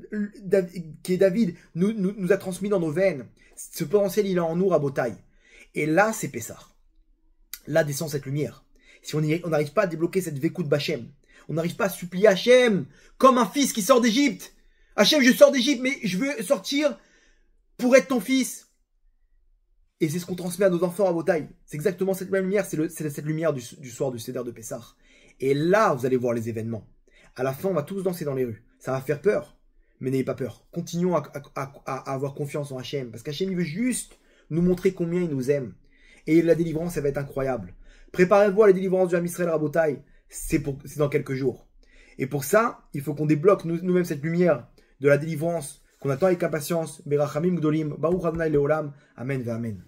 qui est David nous a transmis dans nos veines. Ce potentiel, il est en nous, Rabotai. Et là, c'est Pessah. Là descend cette lumière. Si on n'arrive pas à débloquer cette Vekout Bachem, on n'arrive pas à supplier Hachem comme un fils qui sort d'Égypte. Hachem, je sors d'Égypte, mais je veux sortir pour être ton fils. Et c'est ce qu'on transmet à nos enfants à Botaï. C'est exactement cette même lumière, c'est cette lumière du soir du Seder de Pessah. Et là, vous allez voir les événements. À la fin, on va tous danser dans les rues. Ça va faire peur, mais n'ayez pas peur. Continuons à avoir confiance en Hachem, parce qu'Hachem, il veut juste nous montrer combien il nous aime. Et la délivrance, elle va être incroyable. Préparez-vous à la délivrance du Ham Israël à Botaï. C'est dans quelques jours. Et pour ça, il faut qu'on débloque nous-mêmes cette lumière de la délivrance qu'on attend avec impatience. Berachamim Gdolim, Baruch Adonai Leolam. Amen ve Amen.